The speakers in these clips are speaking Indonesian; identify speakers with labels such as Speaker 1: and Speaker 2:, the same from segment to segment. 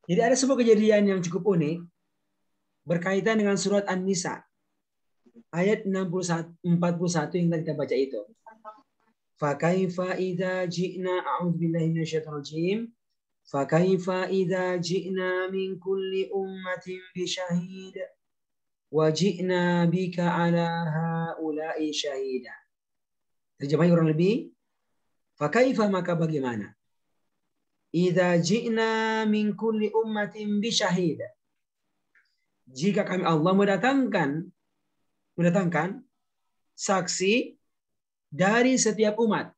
Speaker 1: Jadi ada sebuah kejadian yang cukup unik berkaitan dengan surat An-Nisa ayat 41 yang tadi kita baca itu. Fakaifa idza ji'na a'udzubillahi minasyaitonirrajim. Fakaifa idza ji'na min kulli ummatin bisyahid wa ji'na bika 'ala haula'i syahida. Terjemahnya kurang lebih, fakaifa maka bagaimana? Idza ji'na min kulli ummatin bisyahid. Jika kami Allah mendatangkan saksi dari setiap umat.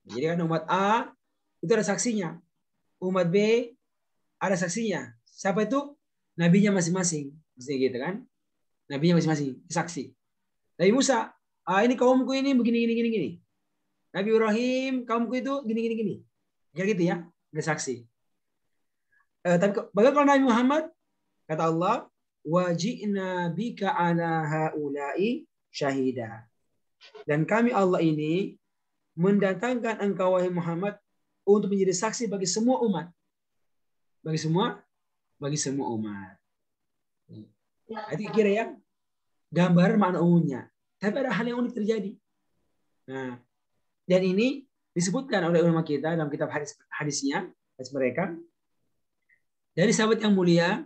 Speaker 1: Jadi kan umat A itu ada saksinya. Umat B ada saksinya. Siapa itu? Nabinya masing-masing. Maksudnya gitu kan. Nabinya masing-masing. Saksi. Nabi Musa. Ini kaumku ini begini. Nabi Ibrahim. Kaumku itu gini. Ya gitu ya. Ada saksi. Tapi bagaimana Nabi Muhammad? Kata Allah. Waji'na bika ala haula'i syahida. Dan kami Allah ini mendatangkan engkau wahai Muhammad untuk menjadi saksi bagi semua umat. Bagi semua umat. Itu kira ya gambaran makna umumnya. Tapi ada hal yang unik terjadi. Nah, dan ini disebutkan oleh ulama kita dalam kitab hadisnya, hadis mereka. Dari sahabat yang mulia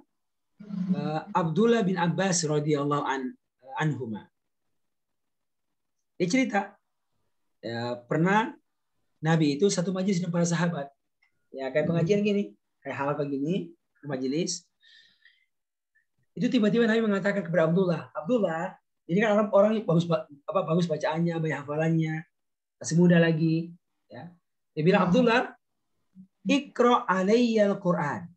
Speaker 1: Abdullah bin Abbas radhiyallahu anhuma. Dia cerita pernah Nabi itu satu majelis dengan para sahabat. Ya kayak pengajian gini, kayak hal begini, majelis. Itu tiba-tiba Nabi mengatakan kepada Abdullah, ini kan orang bagus bacaannya, banyak hafalannya, masih muda lagi, ya. Dia bilang, Abdullah, Iqra alayya al-Quran.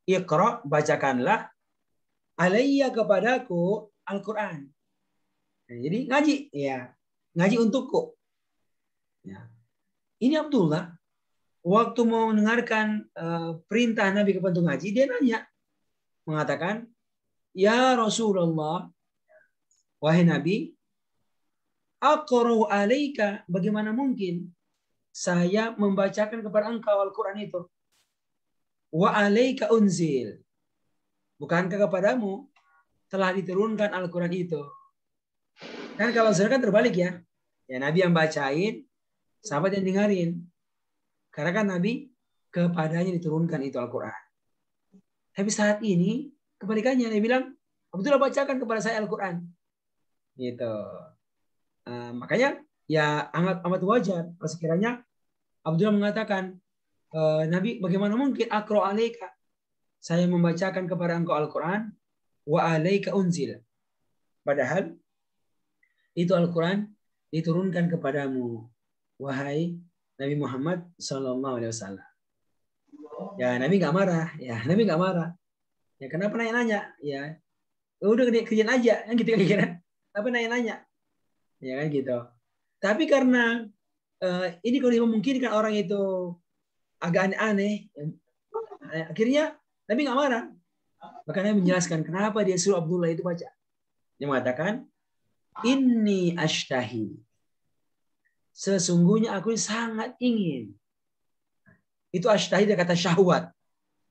Speaker 1: Iqra, bacakanlah, alayya kepadaku Al-Quran. Nah, jadi ngaji, ya, ngaji untukku. Ya. Ini Abdullah, waktu mau mendengarkan perintah Nabi kepada ngaji, dia nanya, mengatakan, ya Rasulullah, wahai Nabi, aqra'u alaika, bagaimana mungkin saya membacakan kepada engkau Al-Quran itu? Wa alaika unzil, bukankah kepadamu telah diturunkan Al-Quran itu? Kan kalau sekarang kan terbalik ya. Ya Nabi yang bacain, sahabat yang dengarin. Karena kan Nabi kepadanya diturunkan itu Al-Quran. Tapi saat ini kebalikannya, Nabi bilang, Abdullah bacakan kepada saya Al-Quran. Gitu. Makanya ya amat wajar kalau sekiranya Abdullah mengatakan, Nabi bagaimana mungkin akro alaika, saya membacakan kepada engkau Al-Quran, wa alaika unzil. Padahal itu Al-Quran diturunkan kepadamu, wahai Nabi Muhammad SAW. Ya Nabi nggak marah, Ya kenapa nanya-nanya? Ya udah kerjaan aja, kan gitu kira-kira. Tapi nanya-nanya, ya kan gitu. Tapi karena ini kalau memungkinkan orang itu agak aneh-aneh, akhirnya Nabi nggak marah. Makanya menjelaskan kenapa dia suruh Abdullah itu baca. Dia mengatakan, inni ashtahi, sesungguhnya aku sangat ingin. Itu ashtahi dia kata syahwat.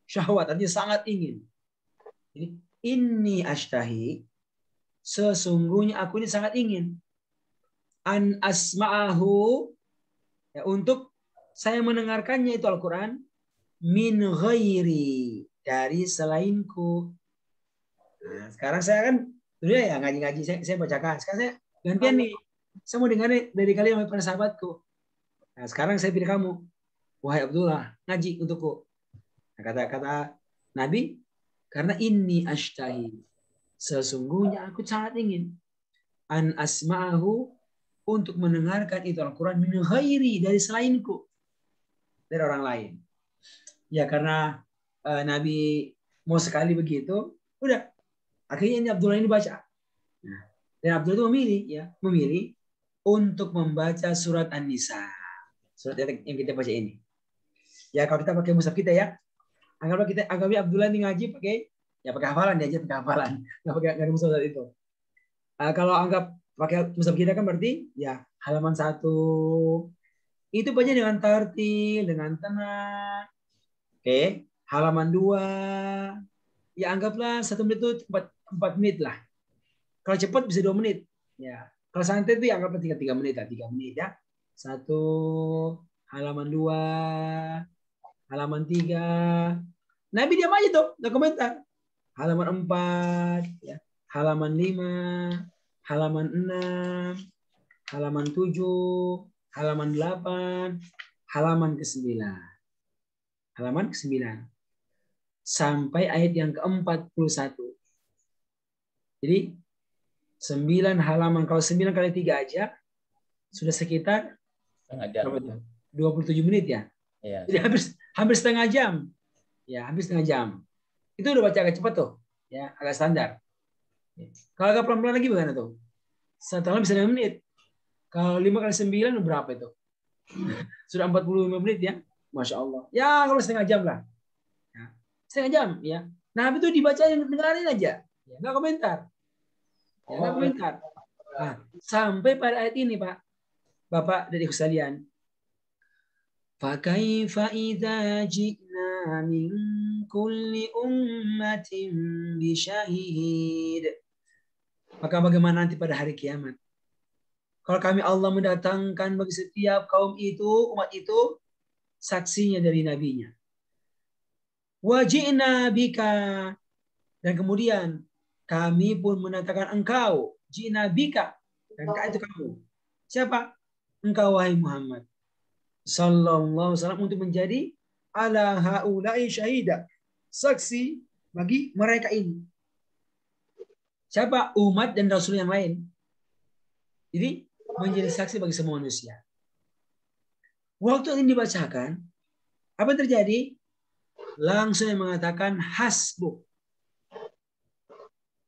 Speaker 1: Syahwat artinya sangat ingin. Jadi, inni ashtahi, sesungguhnya aku ini sangat ingin. An asma'ahu, ya, untuk saya mendengarkannya itu Al-Quran, min ghairi, dari selainku. Nah, sekarang saya kan dulu ya ngaji-ngaji saya bacakan. Sekarang saya gantian nih. Saya mau dengar dari kalian para sahabatku. Nah, sekarang saya pilih kamu. Wahai Abdullah, ngaji untukku. Nah, kata Nabi, karena ini ashtahi, sesungguhnya aku sangat ingin an asma'ahu, untuk mendengarkan itu Al-Quran min ghairi, dari selainku, dari orang lain. Ya karena Nabi mau sekali begitu, udah akhirnya ini Abdullah ini baca. Nah, dan Abdullah itu memilih untuk membaca surat An-Nisa, surat yang kita baca ini. Ya kalau kita pakai mushaf kita ya, anggapnya Abdullah ini ngaji pakai hafalan dia aja, pakai hafalan, nggak ada mushaf itu. Kalau anggap pakai mushaf kita kan berarti ya halaman 1 itu baca dengan tartil, dengan tenang. Oke, halaman 2. Ya anggaplah 1 menit itu 4 menit lah. Kalau cepat bisa 2 menit. Ya. Kalau santai itu ya anggaplah 3 menit lah, 3 menit ya. 1, halaman 2, halaman 3. Nabi diam aja tuh, nggak komentar. Halaman 4, ya. Halaman 5, halaman 6, halaman 7, halaman 8, halaman ke-9. Halaman ke-9. Sampai ayat yang ke-41. Jadi 9 halaman. Kalau 9 kali 3 aja sudah sekitar 27 menit ya.
Speaker 2: Iya.
Speaker 1: Jadi hampir setengah jam. Ya, hampir setengah jam. Itu udah baca agak cepat tuh. Ya, agak standar. Kalau agak pelan-pelan lagi bagaimana tuh? 1 halaman bisa 5 menit. Kalau 5 kali 9 berapa itu? Sudah 45 menit ya. Masya Allah. Ya, kalau setengah jam lah. Ya, setengah jam ya. Nah, itu dibacain, dengerin aja. Ya, nggak komentar. Ya, nggak komentar. Nah, sampai pada ayat ini, Pak. Bapak dan Ibu sekalian. فَكَيْفَ إِذَا جِئْنَا مِنْ كُلِّ أُمَّةٍ بِشَهِيدٍ. Maka bagaimana nanti pada hari kiamat? Kalau kami Allah mendatangkan bagi setiap kaum itu, umat itu, saksinya dari nabinya. Wajina bika, dan kemudian kami pun mendatangkan engkau, jina bika, dan itu kamu. Siapa? Engkau wahai Muhammad sallallahu alaihi wasallam, untuk menjadi ala haula'i syahida, saksi bagi mereka ini. Siapa? Umat dan rasul yang lain. Jadi menjadi saksi bagi semua manusia. Waktu ini dibacakan, apa yang terjadi? Langsung yang mengatakan hasbuk.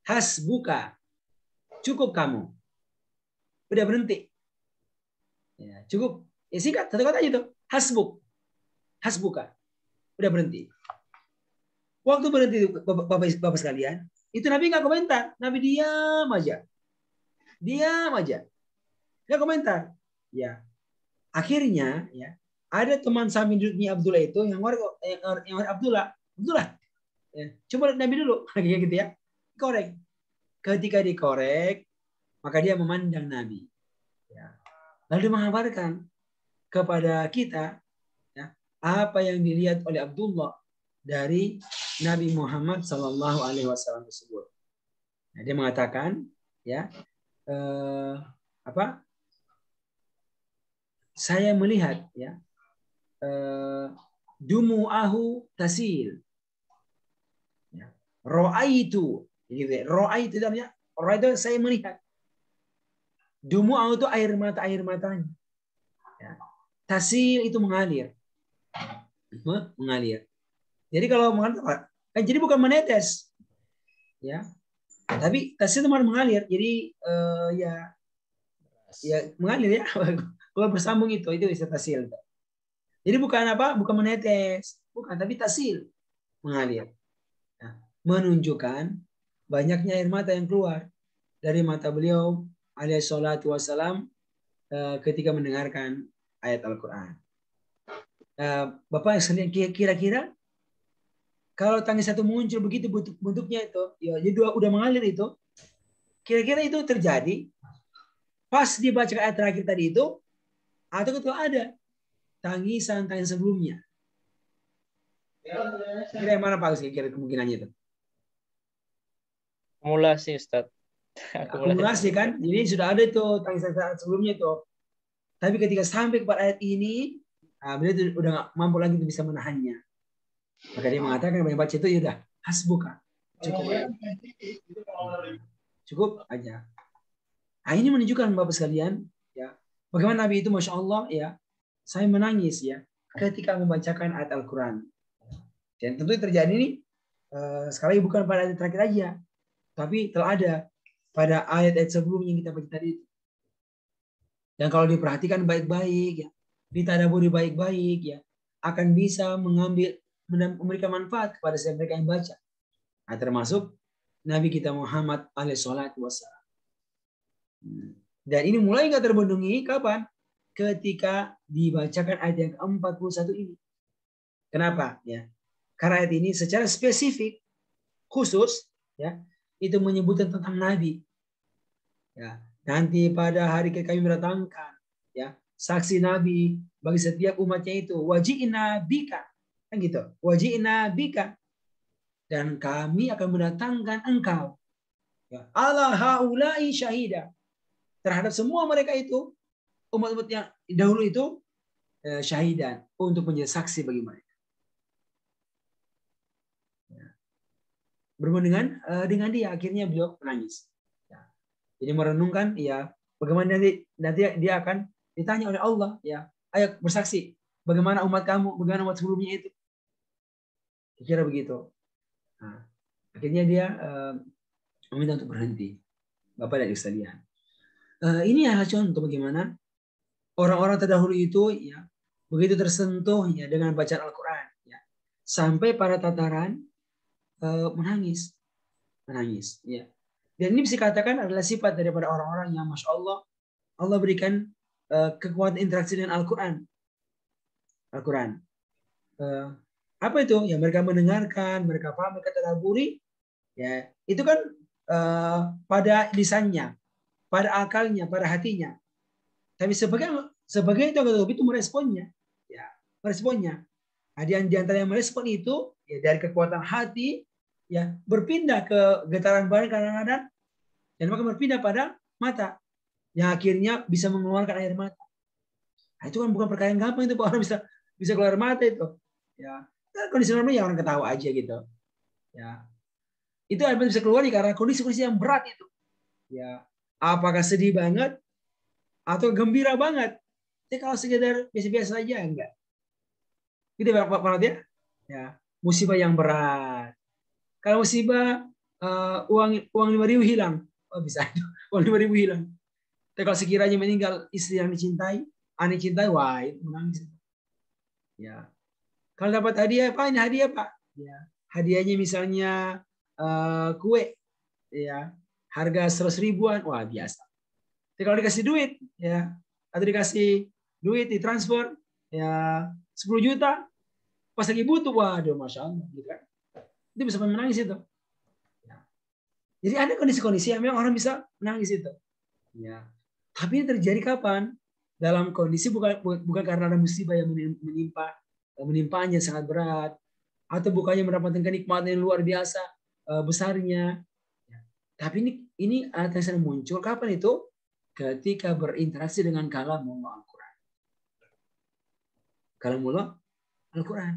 Speaker 1: Hasbuka. Cukup kamu. Udah berhenti. Ya, cukup. Ya singkat, satu kata aja tuh. Hasbuk. Hasbuka. Udah berhenti. Waktu berhenti Bapak sekalian, itu Nabi nggak komentar. Nabi diam aja. Diam aja. Nggak komentar. Ya. Akhirnya ya, ada teman samping duduknya Abdullah itu yang Abdullah. Ya, coba lihat Nabi dulu. Kayak gitu ya. Korek. Ketika dikorek, maka dia memandang Nabi. Ya. Lalu dia mengabarkan kepada kita ya, apa yang dilihat oleh Abdullah dari Nabi Muhammad Sallallahu Alaihi Wasallam tersebut. Nah, dia mengatakan, ya, apa? Saya melihat, ya, dumu'ahu tasil. Ya. Ro'aitu, gitu. Ro'aitu namanya. Ro'aitu saya melihat. Dumu'ahu itu air matanya. Ya. Tasil itu mengalir. Mengalir. Jadi kalau mengalir, jadi bukan menetes, ya, tapi tasil itu mengalir. Jadi ya mengalir ya. Kalau bersambung itu istilah tasil. Jadi bukan apa, bukan menetes, bukan, tapi tasil, mengalir. Nah, menunjukkan banyaknya air mata yang keluar dari mata beliau alaihi salatu wassalam ketika mendengarkan ayat Al-Quran. Bapak sekalian, kira-kira kalau tangis satu muncul begitu bentuknya itu, ya jadi udah mengalir itu, kira-kira itu terjadi pas dibaca ayat terakhir tadi itu, atau itu ada tangisan sebelumnya. Kira yang mana Pak? Kira kemungkinannya itu?
Speaker 2: Akumulasi, Ustaz.
Speaker 1: Akumulasi kan? Jadi sudah ada itu tangisan sebelumnya itu. Tapi ketika sampai kepada ayat ini, beliau udah nggak mampu lagi untuk bisa menahannya. Maka dia mengatakan yang baca itu ya udah hasbuka, cukup aja. Cukup aja. Nah, ini menunjukkan Bapak sekalian, ya, bagaimana Nabi itu Masya Allah, ya, saya menangis ya ketika membacakan ayat Al-Quran. Dan tentu terjadi ini sekali bukan pada ayat terakhir aja, tapi telah ada pada ayat-ayat sebelumnya yang kita baca tadi. Dan kalau diperhatikan baik-baik, ya, ditadaburi baik-baik, ya, akan bisa memberikan manfaat kepada setiap mereka yang baca. Nah, termasuk Nabi kita Muhammad alaihissalatu wassalam. Dan ini mulai nggak terbendungi kapan? Ketika dibacakan ayat yang ke-41 ini. Kenapa? Ya. Karena ayat ini secara spesifik khusus ya itu menyebutkan tentang nabi. Ya, nanti pada hari kami mendatangkan ya saksi nabi bagi setiap umatnya itu wajibna bika kan gitu. Wajibna bika dan kami akan mendatangkan engkau ya ala haulai syahida terhadap semua mereka itu umat-umat yang dahulu itu syahidan untuk menjadi saksi bagi mereka. Berhubungan dengan dia akhirnya beliau menangis. Ya. Jadi merenungkan ya bagaimana nanti dia akan ditanya oleh Allah ya ayo bersaksi bagaimana umat kamu bagaimana umat sebelumnya itu kira begitu. Nah, akhirnya dia meminta untuk berhenti. Bapak dan Ibu sekalian. Ini adalah contoh bagaimana orang-orang terdahulu itu ya begitu tersentuh ya dengan bacaan Al-Quran ya sampai pada tataran menangis ya. Dan ini bisa dikatakan adalah sifat daripada orang-orang yang masya Allah berikan kekuatan interaksi dengan Al-Quran. Apa itu? Ya mereka mendengarkan, mereka paham, mereka tadabburi. Ya itu kan pada lisannya, pada akalnya, pada hatinya. Tapi sebagai itu meresponnya, ya meresponnya. Nah, di antara yang merespon itu ya dari kekuatan hati, ya berpindah ke getaran badan kadang-kadang, dan maka berpindah pada mata, yang akhirnya bisa mengeluarkan air mata. Nah, itu kan bukan perkara yang gampang itu, Pak. Orang bisa keluar mata itu. Ya, kondisi normalnya ya orang ketawa aja gitu. Ya, itu bisa keluar karena kondisi-kondisi yang berat itu. Ya, apakah sedih banget atau gembira banget? Jadi kalau sekedar biasa-biasa aja enggak. Gitu Pak ya. Ya, musibah yang berat. Kalau musibah uang 5.000 hilang, oh bisa uang 5.000 hilang. Tapi kalau sekiranya meninggal istri yang dicintai, anak cintai, wah itu menangis. Ya, kalau dapat hadiah apa? Ini hadiah Pak. Ya, hadiahnya misalnya kue, ya harga 100 ribuan, wah biasa. Tapi kalau dikasih duit, ya atau dikasih duit ditransfer, ya 10 juta, pas lagi butuh, waduh masya Allah, gitu kan? Itu bisa menangis itu. Ya. Jadi ada kondisi-kondisi yang memang orang bisa menangis itu. Ya. Tapi ini terjadi kapan? Dalam kondisi bukan karena ada musibah yang menimpanya sangat berat, atau bukannya mendapatkan kenikmatan yang luar biasa besarnya. Ya. Tapi ini yang sedang muncul kapan itu? Ketika berinteraksi dengan kalamullah Al-Quran. Kalamullah Al-Quran.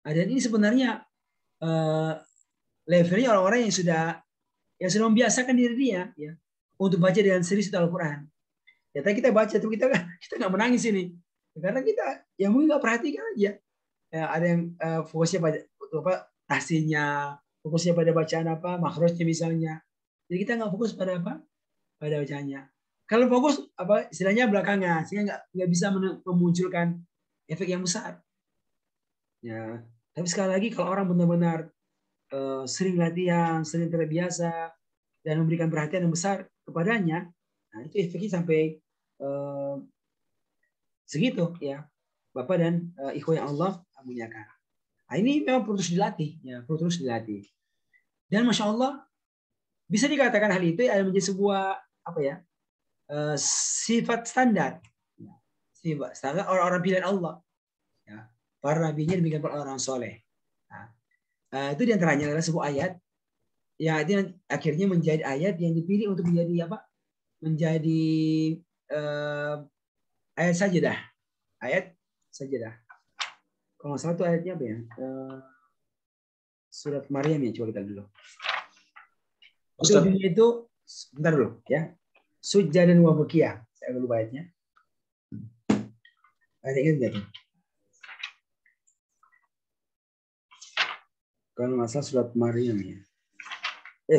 Speaker 1: Dan ini sebenarnya levelnya orang-orang yang sudah membiasakan diri dia ya untuk baca dengan serius Al-Quran. Ya tadi kita baca tuh kita nggak menangis ini karena kita yang mungkin nggak perhatikan aja. Ya, ada yang fokusnya pada apa tahsinnya, fokusnya pada bacaan apa makhrajnya misalnya. Jadi kita nggak fokus pada apa pada bacaannya. Kalau fokus apa istilahnya belakangan sehingga nggak bisa memunculkan efek yang besar. Ya, tapi sekali lagi kalau orang benar-benar sering latihan, sering terbiasa, dan memberikan perhatian yang besar kepadanya, nah itu efeknya sampai segitu ya, Bapak dan ikhwan yang Allah muliakan. Nah, ini memang perlu terus dilatih, ya perlu terus dilatih. Dan masya Allah bisa dikatakan hal itu adalah menjadi sebuah apa ya sifat standar, sifat standar orang-orang pilihan Allah, ya. Para nabinya demikian para orang soleh. Nah, itu diantaranya adalah sebuah ayat ya itu akhirnya menjadi ayat yang dipilih untuk menjadi apa? Menjadi ayat sajadah. Ayat sajadah. Kalau satu ayatnya apa ya? Surat Maryam ya, coba kita dulu. Itu bentar dulu ya. Sujjadan wa bukiyah. Saya lupa ayatnya. Ayatnya enggak tuh? Kalau nggak salah surat Maryam ya.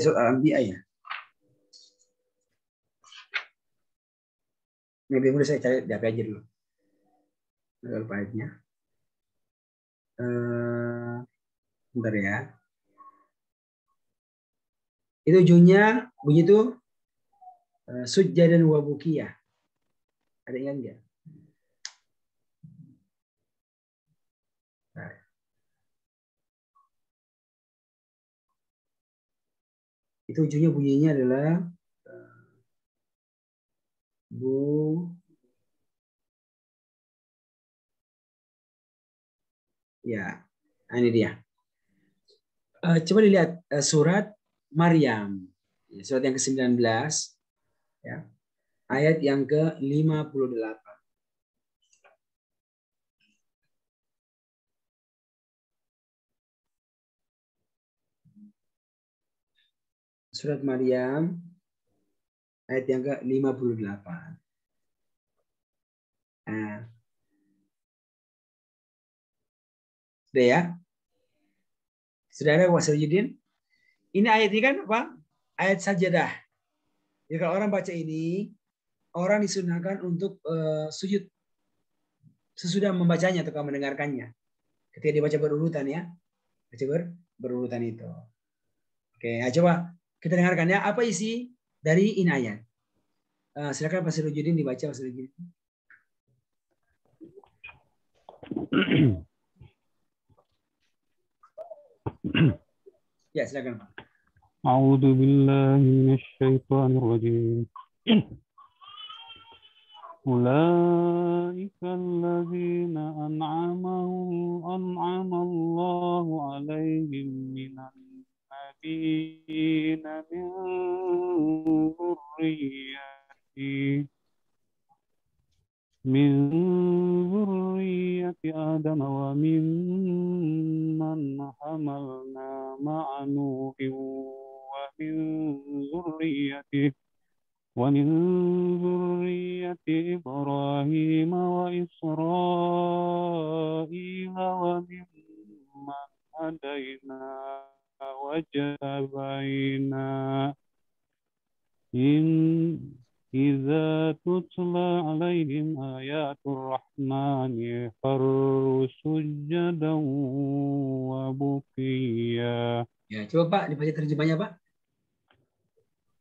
Speaker 1: Surat Al-Anbiya ya. Lebih mudah saya cari di aja dulu. Lupa ayatnya. Bentar ya. Itu ujungnya begitu sujjadan wa bukiyah. Ada yang enggak? Nah. Itu ujungnya bunyinya adalah bu. Ya, nah ini dia. Coba dilihat surat Maryam. Surat yang ke-19. Ya, ayat yang ke-58. Surat Maryam ayat yang ke-58. Nah, sudah ya? Sudah ada Pak Sarjudin? Ini ayat ini kan apa? Ayat sajadah. Jadi kalau orang baca ini, orang disunahkan untuk sujud sesudah membacanya atau mendengarkannya. Ketika dibaca berurutan ya. Baca berurutan itu. Oke, nah coba kita dengarkan ya. Apa isi dari ini ayat? Silakan Pak Sarjudin dibaca Pak Sarjudin. Ya, silakan Pak.
Speaker 2: A'udzu billahi minasyaitonir rajim. Ulaika alladzina an'ama Allahu 'alaihim minan nabiyyin min dzurriyyati Adam wa mimman hamalna ma'a Nuhin wa min ذرية إبراهيم وإسرائيل وممن هدينا واجتبينا إن إذا تتلى عليهم آيات الرحمن خروا سجدا وبكيا.
Speaker 1: Ya, coba Pak dibaca terjemahnya Pak.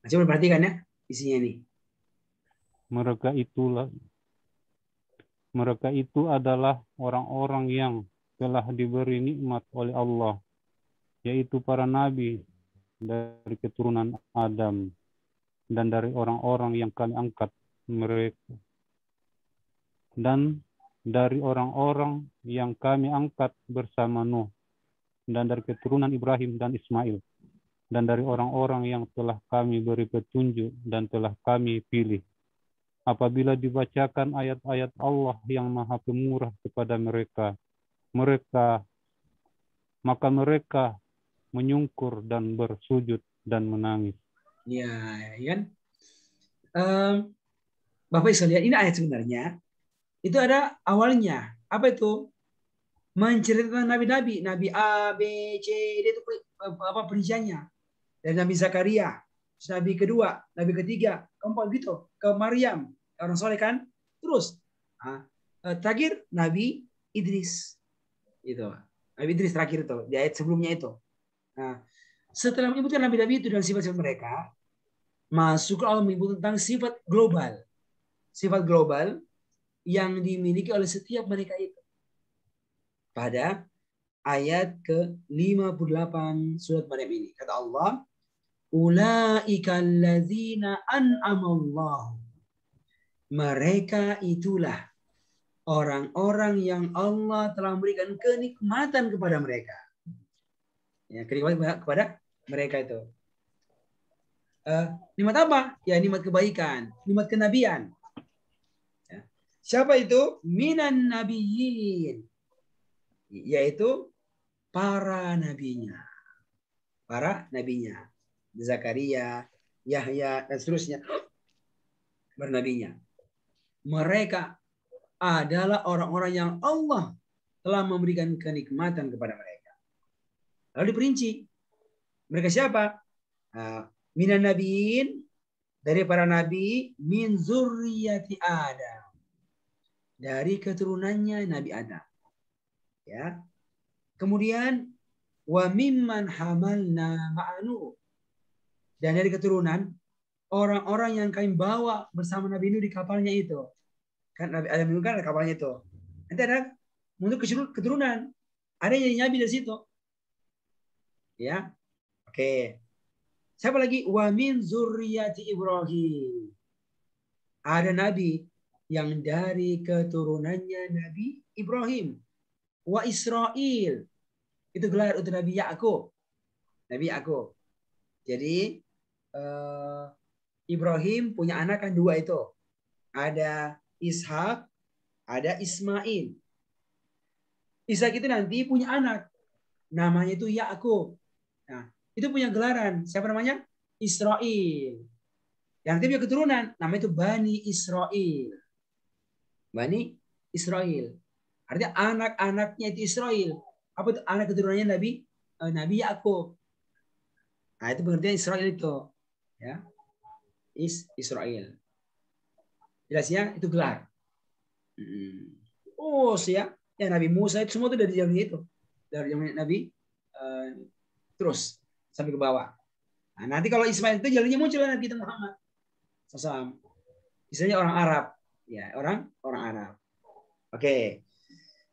Speaker 1: Coba perhatikan ya isinya ini.
Speaker 2: Mereka itu adalah orang-orang yang telah diberi nikmat oleh Allah, yaitu para nabi dari keturunan Adam dan dari orang-orang yang kami angkat mereka dan dari orang-orang yang kami angkat bersama Nuh dan dari keturunan Ibrahim dan Ismail dan dari orang-orang yang telah kami beri petunjuk dan telah kami pilih. Apabila dibacakan ayat-ayat Allah yang Maha Pemurah kepada mereka, maka mereka menyungkur dan bersujud dan menangis.
Speaker 1: Ya, kan? Bapak bisa lihat ini ayat sebenarnya itu ada awalnya. Apa itu? Menceritakan nabi-nabi, Nabi A, B, C, D itu apa perinciannya. Dari Nabi Zakaria, Nabi kedua, Nabi ketiga, keempat gitu, ke Maryam, orang soleh kan? Terus terakhir Nabi Idris. Itu. Nabi Idris terakhir itu, di ayat sebelumnya itu. Nah, setelah menyebutkan nabi-nabi itu dan sifat-sifat mereka, masuk Allah menyebut tentang sifat global. Sifat global yang dimiliki oleh setiap mereka itu. Pada ayat ke-58 surat Maryam ini. Kata Allah, Ulaika alladzina an'amallahu. Mereka itulah orang-orang yang Allah telah memberikan kenikmatan kepada mereka. Ya, kenikmatan kepada mereka itu. Nikmat apa? Ya, nikmat kebaikan, nikmat kenabian. Ya. Siapa itu? Minan nabiyyin. Yaitu para nabinya. Para nabinya. Zakaria, Yahya, dan seterusnya. Bernabinya. Mereka adalah orang-orang yang Allah telah memberikan kenikmatan kepada mereka. Lalu diperinci. Mereka siapa? Minan nabiin, dari para nabi, min zurriyati Adam. Dari keturunannya Nabi Adam. Ya. Kemudian wa mimman hamalna ma'anu. Dan dari keturunan orang-orang yang kami bawa bersama Nabi Nuh di kapalnya itu. Kan Nabi Adam itu kan ada kapalnya itu. Nanti ada untuk keturunan. Ada yang nabi dari situ. Ya. Oke. Siapa lagi? Wa min zurriyati Ibrahim. Ada nabi yang dari keturunannya Nabi Ibrahim. Wa Israel. Itu gelar untuk Nabi Yakub. Nabi Yakub. Jadi Ibrahim punya anak kan dua itu. Ada Ishak, ada Ismail. Ishak itu nanti punya anak. Namanya itu Yakub. Nah, itu punya gelaran. Siapa namanya? Israel. Yang nanti punya keturunan. Namanya itu Bani Israel. Bani Israel. Artinya anak-anaknya itu Israel. Apa itu anak keturunannya Nabi Yakub. Nah, itu pengertian Israel itu. Ya. Israel. Jelas ya, itu gelar. Oh, ya. Ya Nabi Musa itu semua itu dari zaman itu. Dari zaman Nabi terus sampai ke bawah. Nah, nanti kalau Ismail itu jalannya muncul Nabi kita Muhammad. Sosam. Misalnya orang Arab. Ya, orang Arab. Oke.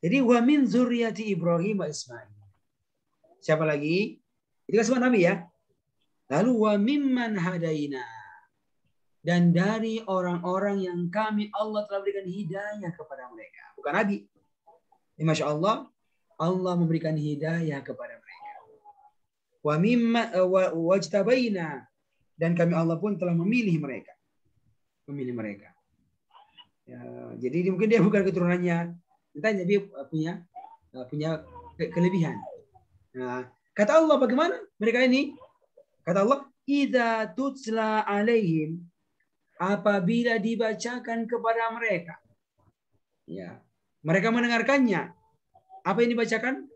Speaker 1: Jadi wa min zurriyati Ibrahim wa Ismail. Siapa lagi? Itu kan semua Nabi ya. Lalu wa mimman hadaina. Dan dari orang-orang yang kami Allah telah berikan hidayah kepada mereka. Bukan Nabi. Ya, Masya Allah. Allah memberikan hidayah kepada mereka. Wa mimma wajtabaina. Dan kami Allah pun telah memilih mereka. Memilih mereka. Ya, jadi mungkin dia bukan keturunannya. Entah dia punya kelebihan. Nah, kata Allah bagaimana mereka ini? Kata Allah, idza tutla alaihim, apabila dibacakan kepada mereka. Ya. Mereka mendengarkannya. Apa yang dibacakan?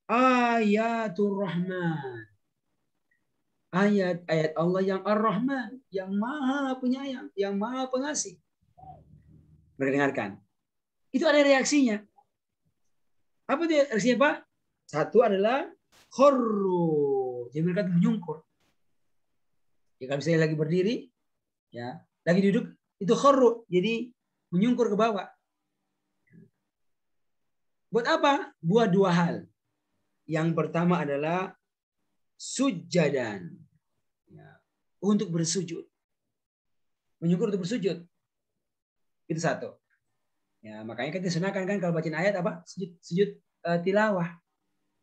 Speaker 1: Ayatul Rahman. Ayat-ayat Allah yang Ar-Rahman, yang Maha Penyayang, yang Maha Pengasih. Mereka dengarkan. Itu ada reaksinya. Apa dia reaksinya, Pak? Satu adalah khurru. Jadi mereka menyungkur. Ya, kalau misalnya lagi berdiri, ya, lagi duduk, itu khurru. Jadi menyungkur ke bawah. Buat apa? Buat dua hal. Yang pertama adalah sujadan. Ya, untuk bersujud. Menyungkur untuk bersujud. Itu satu. Ya, makanya kita sunahkan kan kalau bacain ayat apa? Sujud tilawah.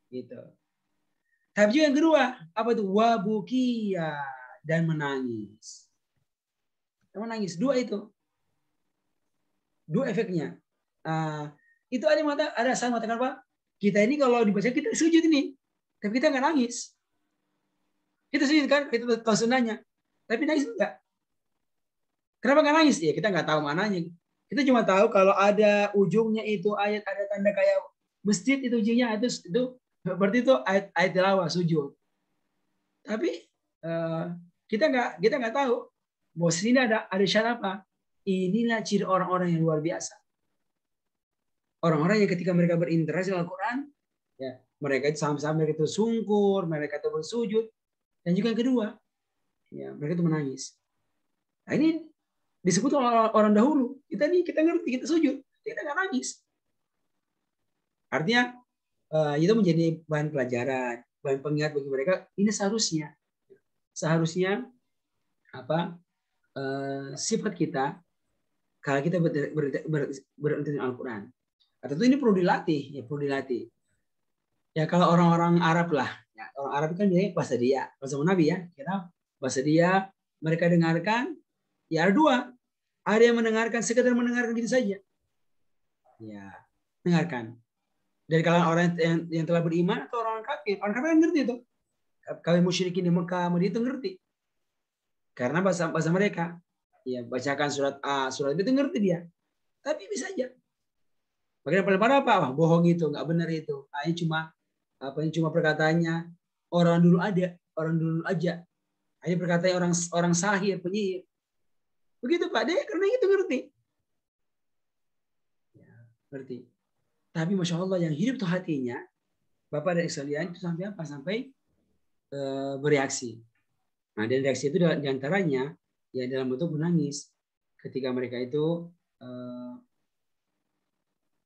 Speaker 1: Gitu. Tapi juga yang kedua, apa itu? Wabukia, dan menangis. Menangis. Dua itu. Dua efeknya. Itu ada saya mengatakan apa? Kita ini kalau dibaca kita sujud ini. Tapi kita nggak nangis. Kita sujud kan? Itu tahu sunnahnya. Tapi nangis enggak. Kenapa nggak nangis? Ya kita nggak tahu mananya. Kita cuma tahu kalau ada ujungnya itu ayat, ada tanda kayak masjid itu ujungnya itu berarti itu ayat tilawah sujud. Tapi kita nggak tahu bahwa sini ada syarat apa. Inilah ciri orang-orang yang luar biasa. Orang-orang yang ketika mereka berinteraksi dengan Al-Quran, ya mereka itu sama-sama mereka itu sungkur, mereka itu bersujud, dan juga yang kedua, ya mereka itu menangis. Nah, ini disebut orang dahulu. Kita ngerti, kita sujud, kita nggak nangis. Artinya itu menjadi bahan pelajaran, bahan pengingat bagi mereka. Ini seharusnya apa sifat kita kalau kita berinteraksi dengan Al-Quran. Tentu ini perlu dilatih, ya kalau orang-orang Arab lah, ya, orang Arab kan biasanya bahasa dia, bahasa Nabi ya, kita bahasa dia, mereka dengarkan, ya ada dua, ada yang mendengarkan sekedar mendengarkan gitu saja, ya dengarkan. Dari kalangan orang yang telah beriman atau orang kafir kan ngerti itu, kaum musyrikin di Mekah, Madinah itu ngerti, karena bahasa mereka, ya bacakan surat A, surat B itu ngerti dia, tapi bisa aja. Bagian paling parah apa? Wah, bohong itu, nggak benar itu. Ini cuma perkataannya orang dulu aja. Hanya perkataan orang sahir, penyihir. Begitu Pak, dia karena itu ngerti. Ya, ngerti. Tapi Masya Allah yang hidup tuh hatinya, Bapak dan sekalian itu sampai apa? Sampai bereaksi. Nah, dan reaksi itu diantaranya ya dalam bentuk menangis ketika mereka itu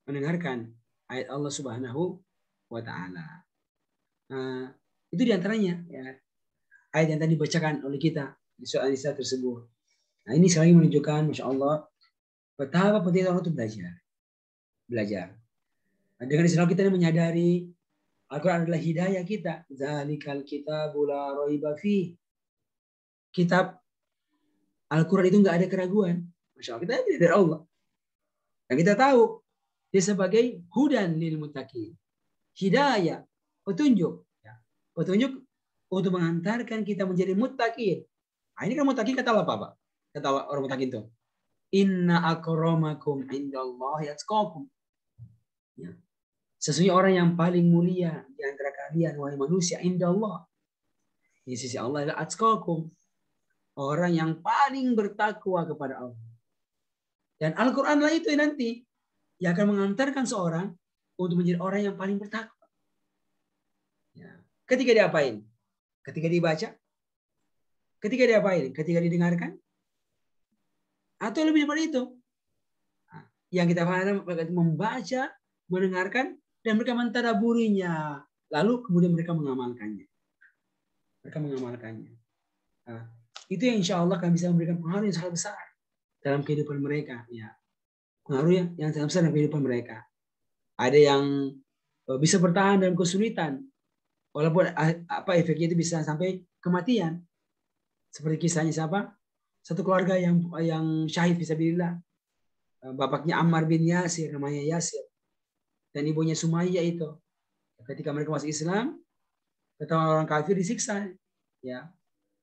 Speaker 1: mendengarkan ayat Allah Subhanahu wa Ta'ala. Itu diantaranya. Ya. ayat yang tadi dibacakan oleh kita di surah An-Nisa tersebut. Nah, ini sekali menunjukkan, Masya Allah, betapa pentingnya orang itu belajar. Nah, dengan istilah kita menyadari Al-Quran adalah hidayah kita. Zalikal kitabul la raiba fi. Kitab Al-Quran itu nggak ada keraguan. Masya Allah, kita dari Allah. Dan kita tahu dia sebagai hudan lil muttaqin. Hidayah, petunjuk. Ya. Petunjuk untuk mengantarkan kita menjadi muttaqin. Nah, ini kan muttaqin kata apa, Pak? Kata orang muttaqin itu. Inna akramakum indallahi atqakum. Ya. Sesungguhnya orang yang paling mulia di antara kalian, wahai manusia, indallah. Di sisi Allah adalah atqakum. Orang yang paling bertakwa kepada Allah. Dan Al-Quran lah itu nanti yang akan mengantarkan seorang untuk menjadi orang yang paling bertakwa. Ya. Ketika diapain? Ketika dibaca? Ketika diapain? Ketika didengarkan? Atau lebih daripada itu? Nah, yang kita paham membaca, mendengarkan, dan mereka mentadaburinya. Lalu kemudian mereka mengamalkannya. Nah, itu yang insya Allah akan bisa memberikan pengaruh yang sangat besar dalam kehidupan mereka. Ya. Pengaruh yang sangat besar dalam kehidupan mereka. Ada yang bisa bertahan dalam kesulitan, walaupun efeknya itu bisa sampai kematian. Seperti kisahnya siapa? Satu keluarga yang syahid fisabilillah. Bapaknya Ammar bin Yasir, namanya Yasir, dan ibunya Sumayyah itu. Ketika mereka masuk Islam, ketahuan orang kafir disiksa, ya,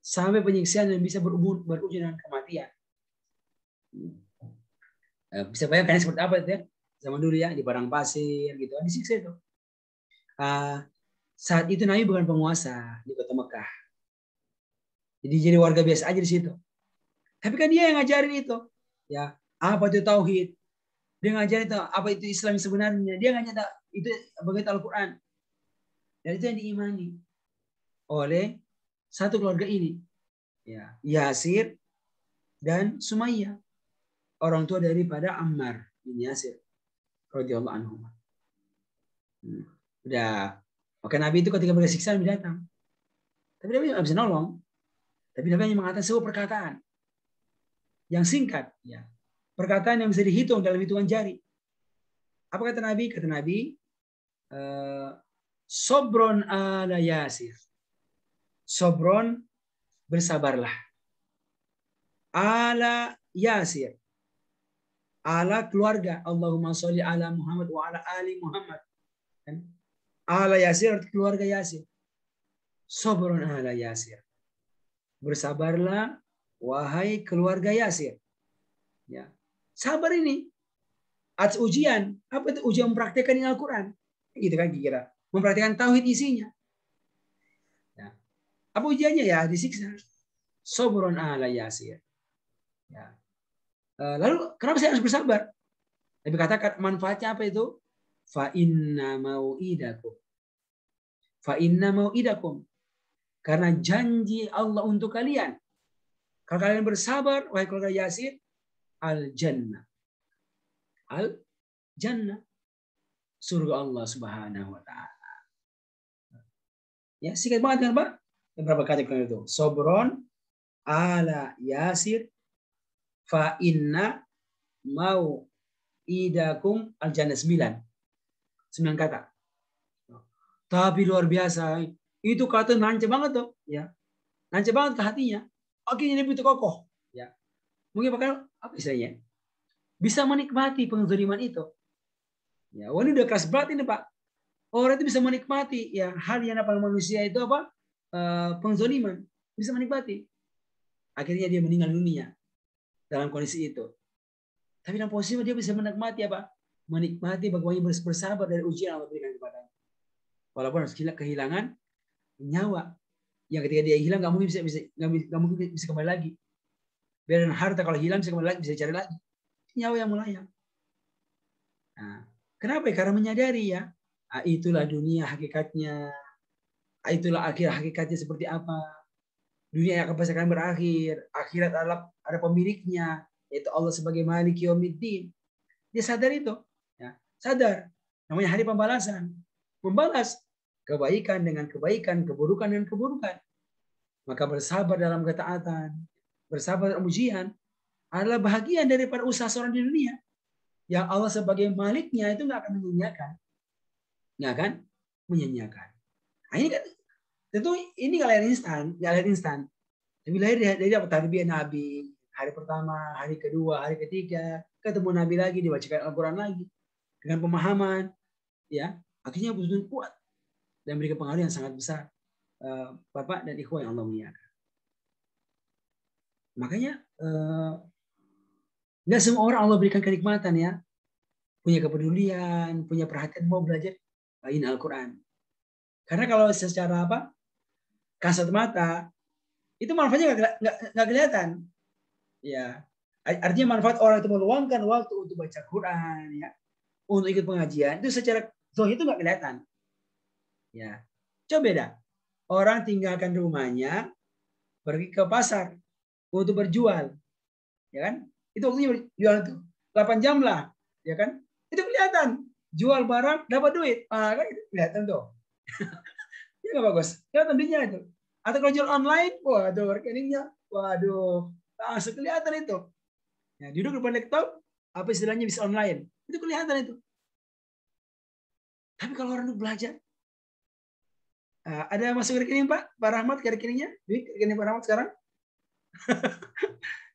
Speaker 1: sampai penyiksaan yang bisa berujung dengan kematian. Bisa bayangkan seperti apa itu ya? Zaman dulu ya, di padang pasir gitu, disiksa itu. Saat itu Nabi bukan penguasa di kota Mekah. Jadi warga biasa aja di situ. Tapi kan dia yang ngajarin itu. Ya, apa itu tauhid? Dia ngajarin itu apa itu Islam sebenarnya. Dia ngajarin itu begitu Al-Quran. Dan itu yang diimani oleh satu keluarga ini. Ya, Yasir dan Sumayyah. Orang tua daripada Ammar bin Yasir radhiyallahu anhu. Udah. Maka Nabi itu ketika bersiksa Nabi datang. Tapi Nabi tidak bisa nolong. Tapi Nabi hanya mengatakan sebuah perkataan yang singkat. Ya. Perkataan yang bisa dihitung dalam hitungan jari. Apa kata Nabi? Kata Nabi, Sobron ala Yasir. Sobron, bersabarlah. Ala Yasir. Ala keluarga. Allahumma sholli ala Muhammad wa ala ali Muhammad. Ala Yasir, keluarga Yasir. Sobron ala Yasir. Bersabarlah, wahai keluarga Yasir. Ya. Sabar ini. Atas ujian. Apa itu ujian mempraktikkan Al-Quran? Gitu kan kira. Mempraktikkan tauhid isinya. Ya. Apa ujiannya? Ya disiksa. Sobron ala Yasir. Ya. Lalu kenapa saya harus bersabar? Tapi katakan manfaatnya apa itu? Fa inna mau'idakum. Fa inna mau'idakum. Karena janji Allah untuk kalian. Kalau kalian bersabar, wahai keluarga Yasir, al-jannah. Al-jannah. Surga Allah Subhanahu wa ta'ala. Ya, singkat banget kan, Pak? Berapa kali itu? Sobron ala Yasir fa inna mau idakum al-jannah 9 kata. Tapi luar biasa. Itu kata nancep banget tuh, ya. Nancep banget ke hatinya. Akhirnya dia begitu kokoh, ya. Mungkin bakal apa istilahnya? Bisa menikmati pengzaliman itu. Ya, ini udah keras berat ini, Pak. Orang itu bisa menikmati ya hal yang apa manusia itu apa? Pengzaliman. Bisa menikmati. Akhirnya dia meninggal dunia dalam kondisi itu. Tapi dalam posisi dia bisa menikmati apa? Menikmati bagaimana bersabar dari ujian yang Allah berikan kepadanya. Walaupun harus kehilangan nyawa. Yang ketika dia hilang nggak mungkin bisa kembali lagi. Biar harta kalau hilang bisa kembali lagi, bisa cari lagi. Nyawa yang melayang. Nah, kenapa? Karena menyadari ya, itulah dunia hakikatnya. Itulah akhir hakikatnya seperti apa. Dunia yang akan pasti akan berakhir. Akhirat ada pemiliknya, yaitu Allah sebagai Malik Yaumiddin. Dia sadar itu. Ya, sadar. Namanya hari pembalasan. Membalas kebaikan dengan kebaikan, keburukan dengan keburukan. Maka bersabar dalam ketaatan, bersabar dalam ujian adalah bahagian daripada usaha seorang di dunia. Yang Allah sebagai maliknya itu nggak akan menyanyiakan. Nggak akan menyanyiakan. Nah, ini kan tentu ini nggak lahir instan. Tapi lahir dari apa? Tarbiyah Nabi. Hari pertama, hari kedua, hari ketiga, ketemu Nabi lagi, dibacakan Al-Quran lagi. Dengan pemahaman, ya, akhirnya betul-betul kuat. Dan memberikan pengaruh yang sangat besar. Bapak dan ikhwah yang Allah muliakan. Makanya, nggak semua orang Allah berikan kenikmatan ya. Punya kepedulian, punya perhatian, mau belajar ini Al-Quran. Karena kalau secara kasat mata, itu manfaatnya nggak kelihatan. Ya, artinya manfaat orang itu meluangkan waktu untuk baca Quran, ya, untuk ikut pengajian, itu secara zahir itu nggak kelihatan. Ya, coba beda. Orang tinggalkan rumahnya, pergi ke pasar untuk berjual, ya kan? Itu waktunya jual itu 8 jam lah, ya kan? Itu kelihatan. Jual barang dapat duit, kan itu kelihatan tuh. Ya nggak bagus. Kelihatan duitnya itu. Atau kalau jual online, waduh rekeningnya, waduh, langsung kelihatan itu. Ya, duduk depan laptop, apa istilahnya bisa online. Itu kelihatan itu. Tapi kalau orang itu belajar, ada masuk rekening Pak Rahmat ke rekeningnya? Duit rekening Pak Rahmat sekarang?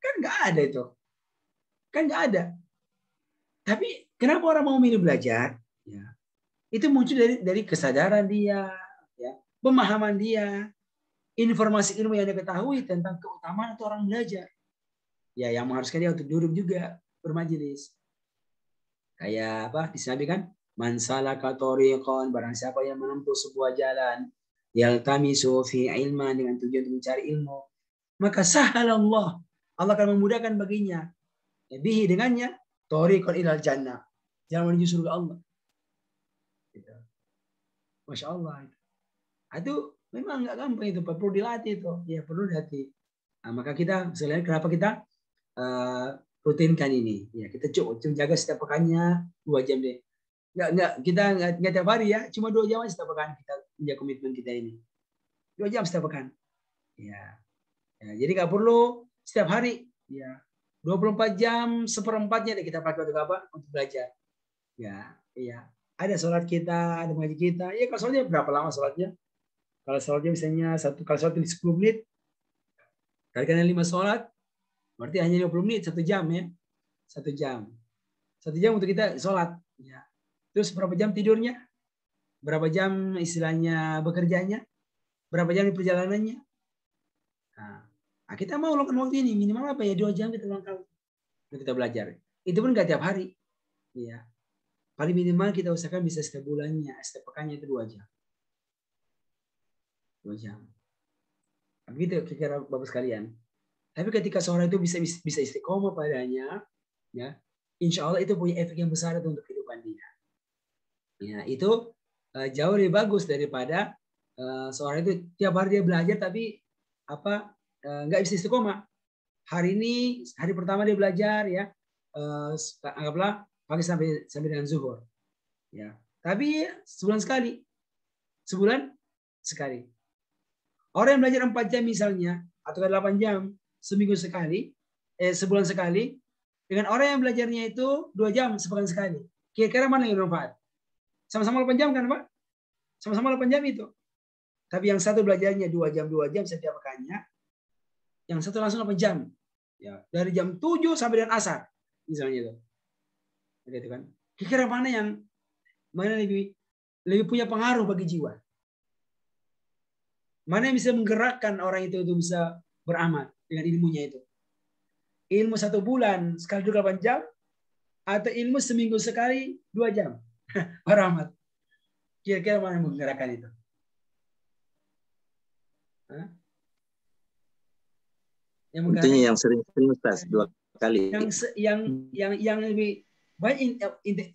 Speaker 1: Kan nggak ada itu. Kan nggak ada. Tapi kenapa orang mau milih belajar? Ya, itu muncul dari kesadaran dia, ya, pemahaman dia, informasi ilmu yang dia ketahui tentang keutamaan itu orang belajar. Ya, yang mengharuskan dia untuk duduk juga bermajelis. Kayak apa? Disebut kan? Man salaka tariqan, barang siapa yang menempuh sebuah jalan, yaltamisu fi ilman, dengan tujuan untuk mencari ilmu, maka sahalallah, Allah akan memudahkan baginya, bihi dengannya, tariqan ilal jannah, jalan menuju surga Allah. Gitu. Masya Allah. Itu memang nggak gampang itu, perlu dilatih itu. Ya perlu dilatih. Nah, maka kita selain kenapa kita rutinkan ini? Ya kita coba jaga setiap pekannya 2 jam deh. Kita nggak tiap hari ya, cuma 2 jam aja setiap pekan kita punya komitmen kita ini. 2 jam setiap pekan. Ya. Jadi nggak perlu setiap hari. Ya. 24 jam seperempatnya kita pakai untuk apa? Untuk belajar. Ya, iya. Ada sholat kita, ada mengaji kita. Ya kalau sholatnya berapa lama sholatnya? Kalau sholatnya misalnya kalau sholat 10 menit, kalikan 5 sholat, berarti hanya 50 menit, 1 jam ya. 1 jam. 1 jam untuk kita sholat. Ya. Terus berapa jam tidurnya? Berapa jam istilahnya bekerjanya? Berapa jam di perjalanannya? Nah, kita mau luangkan waktu ini minimal apa ya 2 jam kita luangkan untuk kita belajar. Itu pun nggak tiap hari. Ya. Paling minimal kita usahakan bisa setiap bulannya, setiap pekannya itu 2 jam. 2 jam. Begitu kira-kira Bapak sekalian. Tapi ketika seorang itu bisa istiqomah padanya, ya, insya Allah itu punya efek yang besar untuk kehidupan dia. Ya, itu jauh lebih bagus daripada seorang itu tiap hari dia belajar tapi nggak bisa istiqomah. Hari ini hari pertama dia belajar ya, anggaplah pagi sampai dengan zuhur. Ya, tapi sebulan sekali. Orang yang belajar 4 jam misalnya atau 8 jam seminggu sekali, sebulan sekali, dengan orang yang belajarnya itu 2 jam sepekan sekali. Kira-kira mana yang bermanfaat? Sama-sama 8 jam kan Pak? Sama-sama 8 jam itu. Tapi yang satu belajarnya 2 jam setiap pekannya, yang satu langsung 8 jam. Ya, dari jam 7 sampai dengan asar misalnya itu. Begitu kan? Kira-kira mana lebih punya pengaruh bagi jiwa? Mana yang bisa menggerakkan orang itu bisa beramal dengan ilmunya itu? Ilmu 1 bulan sekali 8 jam atau ilmu seminggu sekali 2 jam? Beramal. Kira-kira mana yang menggerakkan itu?
Speaker 3: Tentunya yang sering-sering Ustaz 2 kali.
Speaker 1: Yang lebih baik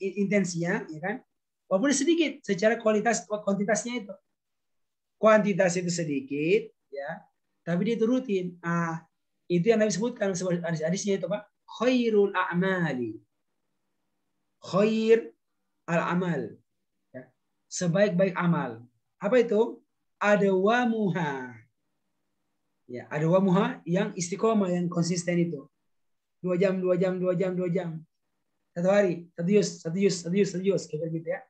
Speaker 1: intensinya, ya kan? Walaupun sedikit secara kuantitasnya itu. Kuantitas itu sedikit, ya, tapi dia itu rutin. Itu yang Nabi sebutkan hadisnya itu Pak, khairul a'mali. Khair al-amal. Ya. Sebaik-baik amal. Apa itu? Adawamuha. Ya, ada wamuha yang istiqomah, yang konsisten itu. 2 jam, 2 jam, 2 jam, 2 jam. Satu hari, satu juz, kayak gitu ya.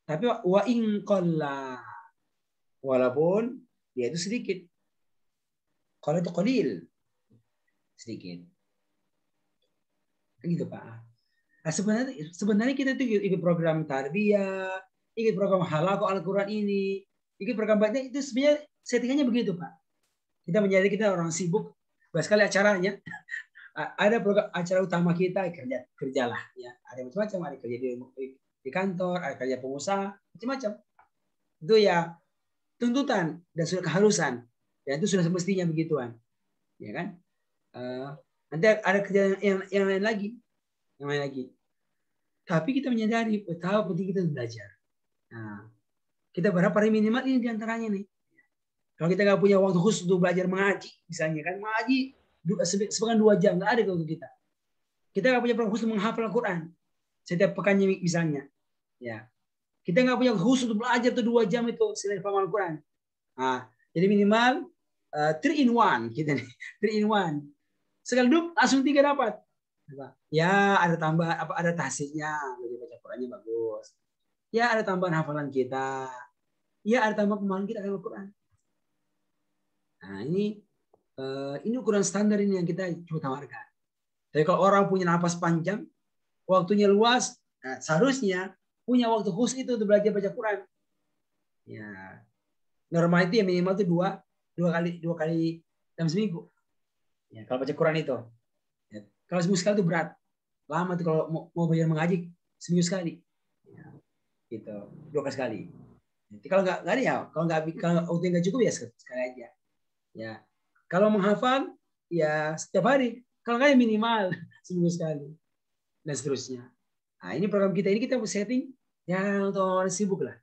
Speaker 1: Tapi wa in qalla, walaupun dia itu sedikit. Kalau itu qalil, sedikit. Gitu Pak. Nah, sebenarnya kita tuh ikut program tarbiyah, ikut program halaqah Al-Quran ini, ikut program banyak itu sebenarnya settingannya begitu Pak. Kita menyadari kita orang sibuk, banyak sekali acaranya. Ada program acara utama kita kerjalah ya. Ada macam-macam, ada kerja di kantor, ada kerja pengusaha, macam-macam. Itu ya tuntutan dan sudah keharusan. Ya itu sudah semestinya begituan. Ya kan? Nanti ada kerja yang lain lagi. Yang lain lagi. Tapi kita menyadari betapa penting kita belajar. Nah, kita berharap paling minimal ini diantaranya nih. Kalau kita nggak punya waktu khusus untuk belajar mengaji, misalnya kan mengaji sepekan 2 jam, nggak ada kalau kita. Kita nggak punya waktu khusus menghafal Al-Quran setiap pekannya misalnya. Ya, kita nggak punya khusus untuk belajar tuh 2 jam itu selain paham Al-Quran. Nah, jadi minimal 3 in 1 kita nih, 3 in 1. Sekali duduk langsung 3 dapat. Ya ada tambah ada tahsinnya, baca Qurannya bagus. Ya ada tambahan hafalan kita. Ya ada tambahan pemahaman kita dengan Al-Quran. Nah ini ukuran standar ini yang kita coba tawarkan. Tapi kalau orang punya napas panjang, waktunya luas, nah, seharusnya punya waktu khusus itu untuk belajar baca Quran. Ya normal itu ya minimal itu dua kali dalam seminggu. Ya kalau baca Quran itu. Ya, kalau seminggu sekali itu berat. Lama tuh kalau mau belajar mengaji seminggu sekali. Ya, gitu 2 kali sekali. Jadi kalau nggak ada ya, kalau waktu nggak cukup ya sekali aja. Ya kalau menghafal ya setiap hari. Kalau nggak ya minimal seminggu sekali dan seterusnya. Nah ini program kita ini kita setting ya untuk orang sibuk lah.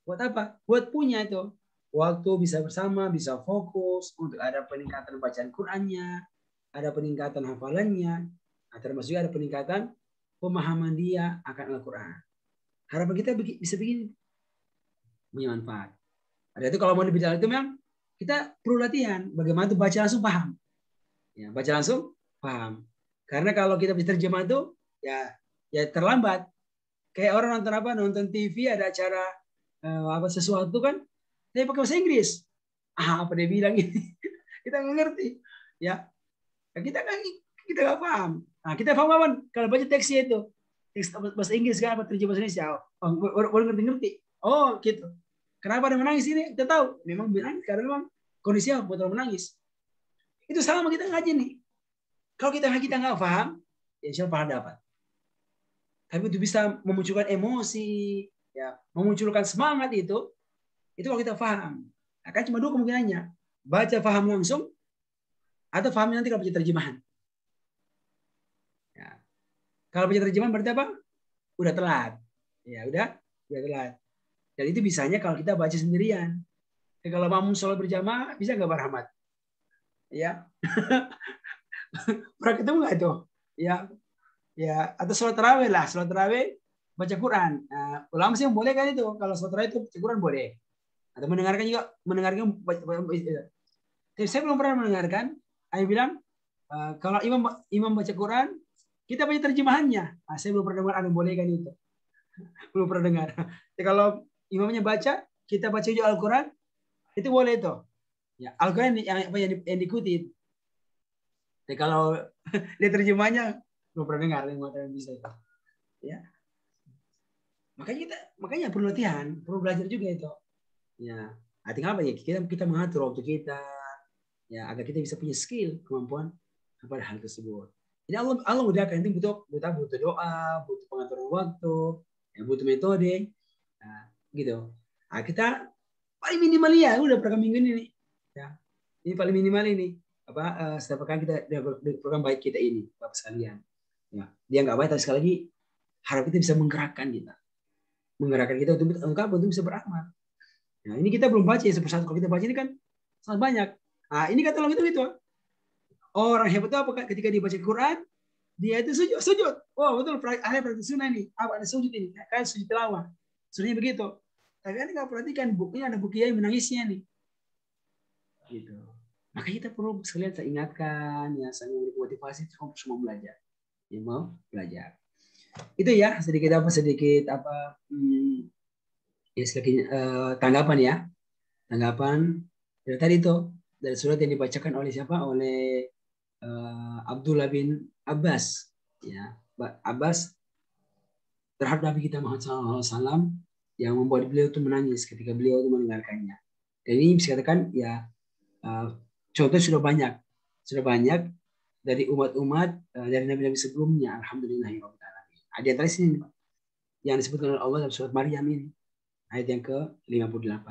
Speaker 1: Buat apa? Buat punya itu waktu bisa bersama, bisa fokus untuk ada peningkatan bacaan Qurannya, ada peningkatan hafalannya, nah, termasuk ada peningkatan pemahaman dia akan Al-Quran. Harapan kita bisa begini, punya manfaat. Ada itu kalau mau lebih dalam itu memang kita perlu latihan bagaimana tuh baca langsung paham. Ya, baca langsung paham. Karena kalau kita bisa terjemah itu ya terlambat. Kayak orang nonton apa? Nonton TV ada acara apa sesuatu kan, dia pakai bahasa Inggris. Apa dia bilang ini? Kita nggak ngerti. Ya, kita nggak paham. Nah, kita paham apa? Kalau baca teksnya itu, teks bahasa Inggris kan apa terjemah bahasa Indonesia? Oh, baru ngerti. Oh, gitu. Kenapa dia menangis ini? Kita tahu. Memang menangis karena memang kondisinya buat orang menangis. Itu sama kita ngaji nih. Kalau kita nggak paham, ya insya Allah paham dapat. Tapi itu bisa memunculkan emosi, ya, memunculkan semangat itu kalau kita paham. Akan cuma 2 kemungkinannya. Baca paham langsung, atau paham nanti kalau baca terjemahan. Ya. Kalau baca terjemahan berarti apa? Udah telat. Ya udah telat. Dan itu bisanya kalau kita baca sendirian. Jadi kalau makmum sholat berjamaah, bisa nggak berahmat? Ya. Pernah ketemu nggak itu? Ya, atau sholat tarawih lah, sholat tarawih baca Quran. Nah, ulama sih boleh kan itu, kalau sholat tarawih itu baca Quran boleh. Atau mendengarkan Tapi saya belum pernah mendengarkan. Saya bilang kalau imam baca Quran, kita baca terjemahannya. Nah, saya belum pernah dengar ada boleh kan itu. Belum pernah dengar. Jadi kalau imamnya baca, kita baca juga Al-Quran, itu boleh itu. Ya, Al-Quran yang diikuti. Jadi kalau dia terjemahnya belum pernah dengar yang bisa itu. Ya. Makanya perlu latihan, perlu belajar juga itu. Ya, artinya apa ya? Kita mengatur waktu kita, ya agar kita bisa punya skill, kemampuan pada hal tersebut. Ini Allah mudahkan, itu butuh doa, butuh pengaturan waktu, ya, butuh metode, nah, gitu. Nah, kita paling minimal ya udah program minggu ini, ya. Ini paling minimal ini setiap pekan kita program baik kita ini, Bapak sekalian. Ya, dia nggak baik, tapi sekali lagi harap kita bisa menggerakkan kita untuk bisa beramal. Nah, ini kita belum baca ya sepersatu. Kalau kita baca ini kan sangat banyak. Nah, ini kata Allah itu. Orang hebat itu apa? Ketika dibaca Quran, dia itu sujud. Oh, betul. Ada praktik sunnah ini. Apa ada sujud ini? Kayak sujud tilawah. Sunnahnya begitu. Tapi kan nggak perhatikan bukunya, ada buku yang menangisnya nih. Gitu. Maka kita perlu sekalian saya ingatkan, ya, saya memberi motivasi semua belajar, ya, mau belajar. Itu ya sedikit ya sedikit tanggapan ya, tanggapan dari tadi itu dari surat yang dibacakan oleh siapa? Oleh Abdullah bin Abbas, ya, Abbas terhadap Nabi kita Muhammad SAW yang membuat beliau itu menangis ketika beliau itu mendengarkannya. Dan ini bisa katakan ya contoh sudah banyak dari umat-umat dari nabi-nabi sebelumnya. Alhamdulillahirobbilalamin. Ada yang tadi sini yang disebutkan oleh Allah dalam surat Maryam ini ayat yang ke-58.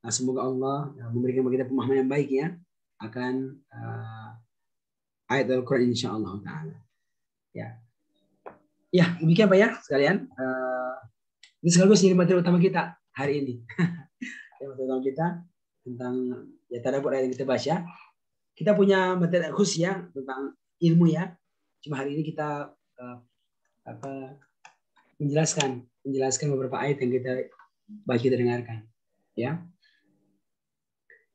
Speaker 1: Nah, semoga Allah memberikan bagi kita pemahaman yang baik ya akan ayat Al-Quran insyaallah taala. Ya. Ya, demikian Pak ya sekalian. Ini sekaligus jadi materi utama kita hari ini. Materi utama kita tentang ya tadabbur ayat yang kita baca. Kita punya materi khusus ya tentang ilmu ya. Cuma hari ini kita menjelaskan beberapa ayat yang kita dengarkan. Ya.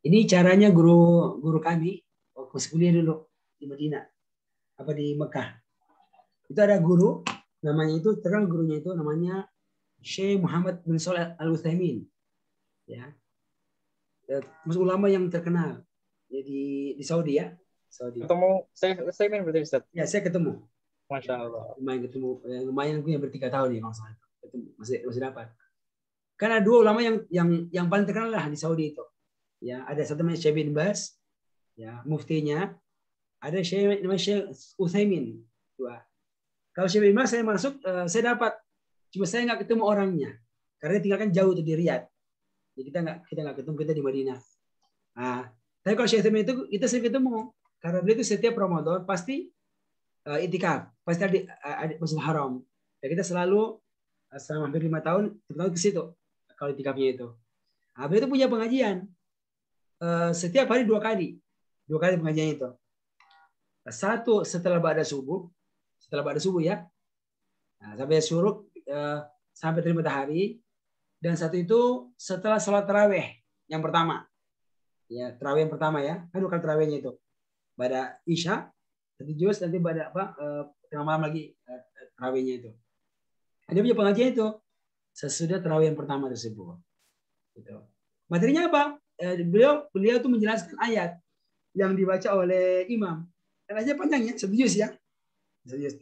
Speaker 1: Ini caranya guru kami waktu kuliah dulu di Madinah, di Mekah. Itu ada guru namanya itu terkenal gurunya itu namanya Syekh Muhammad bin Shalih Al-Utsaimin. Ya. Ulama yang terkenal ya, di Saudi ya. Saudi.
Speaker 4: Ketemu saya berarti Ustaz.
Speaker 1: Ya, saya ketemu.
Speaker 4: Masya Allah.
Speaker 1: Lumayan punya ber3 tahun ya masalah itu. Masih dapat. Karena dua ulama yang paling terkenal lah di Saudi itu. Ya, ada satu namanya Syekh bin Baz, ya, muftinya. Ada Syekh namanya Syekh Utsaimin. Dua. Kalau Syekh bin Baz saya masuk, saya dapat. Cuma saya nggak ketemu orangnya. Karena dia tinggalkan jauh tuh di Riyadh. Jadi kita nggak ketemu, kita di Madinah. Nah, tapi kalau Syekh Utsaimin itu kita sering ketemu. Karena beliau itu setiap Ramadan pasti itikaf, pasti ada Masjidil Haram. Dan kita selalu selama hampir 5 tahun ke situ kalau itikafnya itu. Nah, beliau itu punya pengajian setiap hari 2 kali pengajian itu. Satu setelah ba'da subuh ya, nah, sampai syuruk sampai terbit matahari, dan satu itu setelah sholat tarawih yang pertama. Ya, tarawih yang pertama ya, kan 2 kali tarawihnya itu. Pada Isya, satu juz, nanti pada tengah malam lagi tarawihnya itu. Dia punya pengajian itu sesudah tarawih yang pertama tersebut. Gitu. Materinya apa? Beliau itu menjelaskan ayat yang dibaca oleh imam. Dan aja panjangnya, satu juz ya.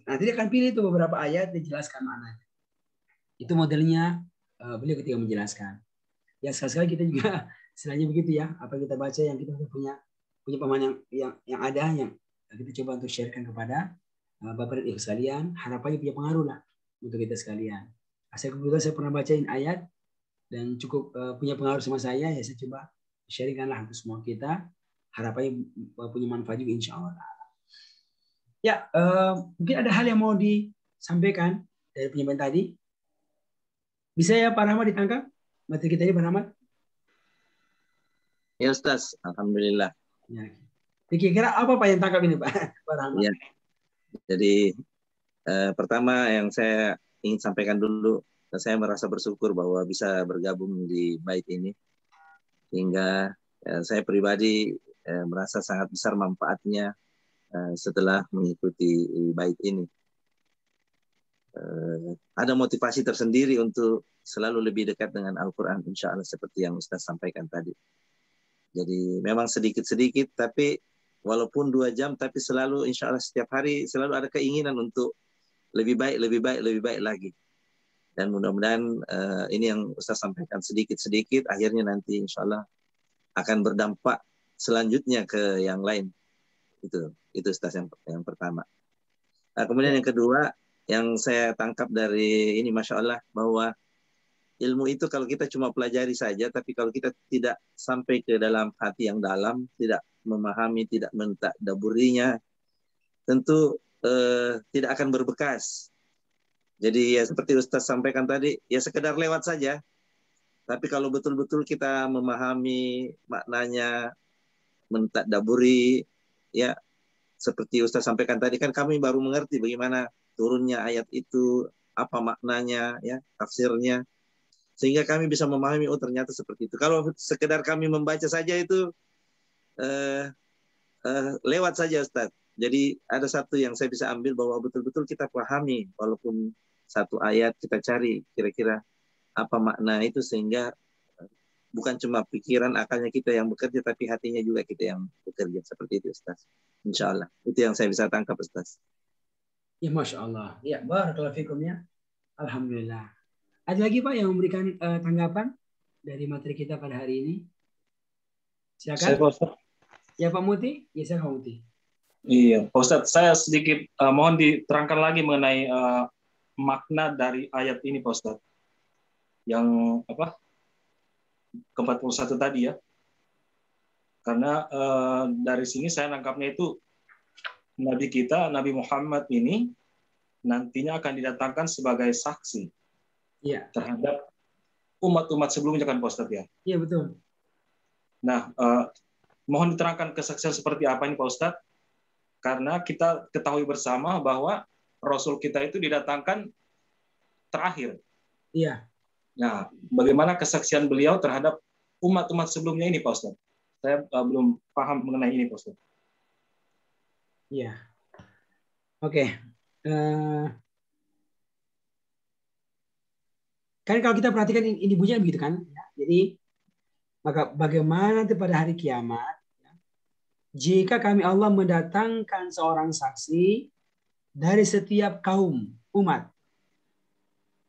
Speaker 1: Nanti dia akan pilih itu beberapa ayat dan jelaskan maknanya. Itu modelnya beliau ketika menjelaskan. Ya sekali-sekali kita juga istilahnya begitu ya. Apa yang kita baca yang kita punya pemahaman yang ada yang kita coba untuk sharekan kepada Bapak dan Ibu sekalian. Harapannya punya pengaruh lah untuk kita sekalian. Kebetulan saya pernah bacain ayat dan cukup punya pengaruh sama saya. Ya saya coba sharingkanlah untuk semua kita. Harapannya punya manfaat juga insya Allah. Ya, mungkin ada hal yang mau disampaikan dari penyampaian tadi. Bisa ya Pak Rahmat ditangkap materi kita ini Pak Rahmat?
Speaker 3: Ya Ustaz, alhamdulillah.
Speaker 1: Ya. Kira-kira apa Pak yang tangkap ini Pak Rahmat?
Speaker 3: Ya. Jadi pertama yang saya ingin sampaikan dulu, saya merasa bersyukur bahwa bisa bergabung di bait ini, sehingga saya pribadi merasa sangat besar manfaatnya setelah mengikuti bait ini. Ada motivasi tersendiri untuk selalu lebih dekat dengan Al-Quran, insya Allah seperti yang Ustaz sampaikan tadi. Jadi memang sedikit-sedikit, tapi walaupun 2 jam, tapi selalu insya Allah setiap hari selalu ada keinginan untuk lebih baik lagi. Dan mudah-mudahan ini yang Ustaz sampaikan sedikit-sedikit, akhirnya nanti insya Allah akan berdampak selanjutnya ke yang lain. Itu Ustaz yang pertama. Kemudian yang kedua, yang saya tangkap dari ini Masya Allah, bahwa ilmu itu kalau kita cuma pelajari saja, tapi kalau kita tidak sampai ke dalam hati yang dalam, tidak memahami, tidak mentadaburinya, tentu tidak akan berbekas. Jadi ya seperti Ustaz sampaikan tadi, ya sekedar lewat saja. Tapi kalau betul-betul kita memahami maknanya, mentadaburi, ya seperti Ustaz sampaikan tadi, kan kami baru mengerti bagaimana turunnya ayat itu, apa maknanya, ya tafsirnya. Sehingga kami bisa memahami, oh ternyata seperti itu. Kalau sekedar kami membaca saja itu lewat saja Ustaz. Jadi ada satu yang saya bisa ambil bahwa betul-betul kita pahami, walaupun satu ayat kita cari kira-kira apa makna itu, sehingga bukan cuma pikiran akalnya kita yang bekerja, tapi hatinya juga kita yang bekerja. Seperti itu Ustaz. Insya Allah. Itu yang saya bisa tangkap Ustaz.
Speaker 1: Ya, Masya Allah. Ya, barakallahu fikum ya. Alhamdulillah. Ada lagi Pak yang memberikan tanggapan dari materi kita pada hari ini? Silakan.
Speaker 5: Saya Pak Ustaz.
Speaker 1: Ya Pak Muti. Ya, saya Pak Muti.
Speaker 5: Iya, Pak Ustaz, saya sedikit mohon diterangkan lagi mengenai makna dari ayat ini, Pak Ustaz. Yang apa? Ke-41 tadi ya. Karena dari sini saya nangkapnya itu Nabi kita, Nabi Muhammad ini nantinya akan didatangkan sebagai saksi terhadap umat-umat sebelumnya kan Pak Ustaz ya.
Speaker 1: Iya betul.
Speaker 5: Nah, mohon diterangkan kesaksian seperti apa ini Pak Ustaz? Karena kita ketahui bersama bahwa Rasul kita itu didatangkan terakhir.
Speaker 1: Iya.
Speaker 5: Nah, bagaimana kesaksian beliau terhadap umat-umat sebelumnya ini Pak Ustaz? Saya belum paham mengenai ini Pak Ustaz.
Speaker 1: Iya. Oke. Kan kalau kita perhatikan ini bunyinya begitu kan? Ya. Jadi maka bagaimana nanti pada hari kiamat ya, jika kami Allah mendatangkan seorang saksi dari setiap kaum umat.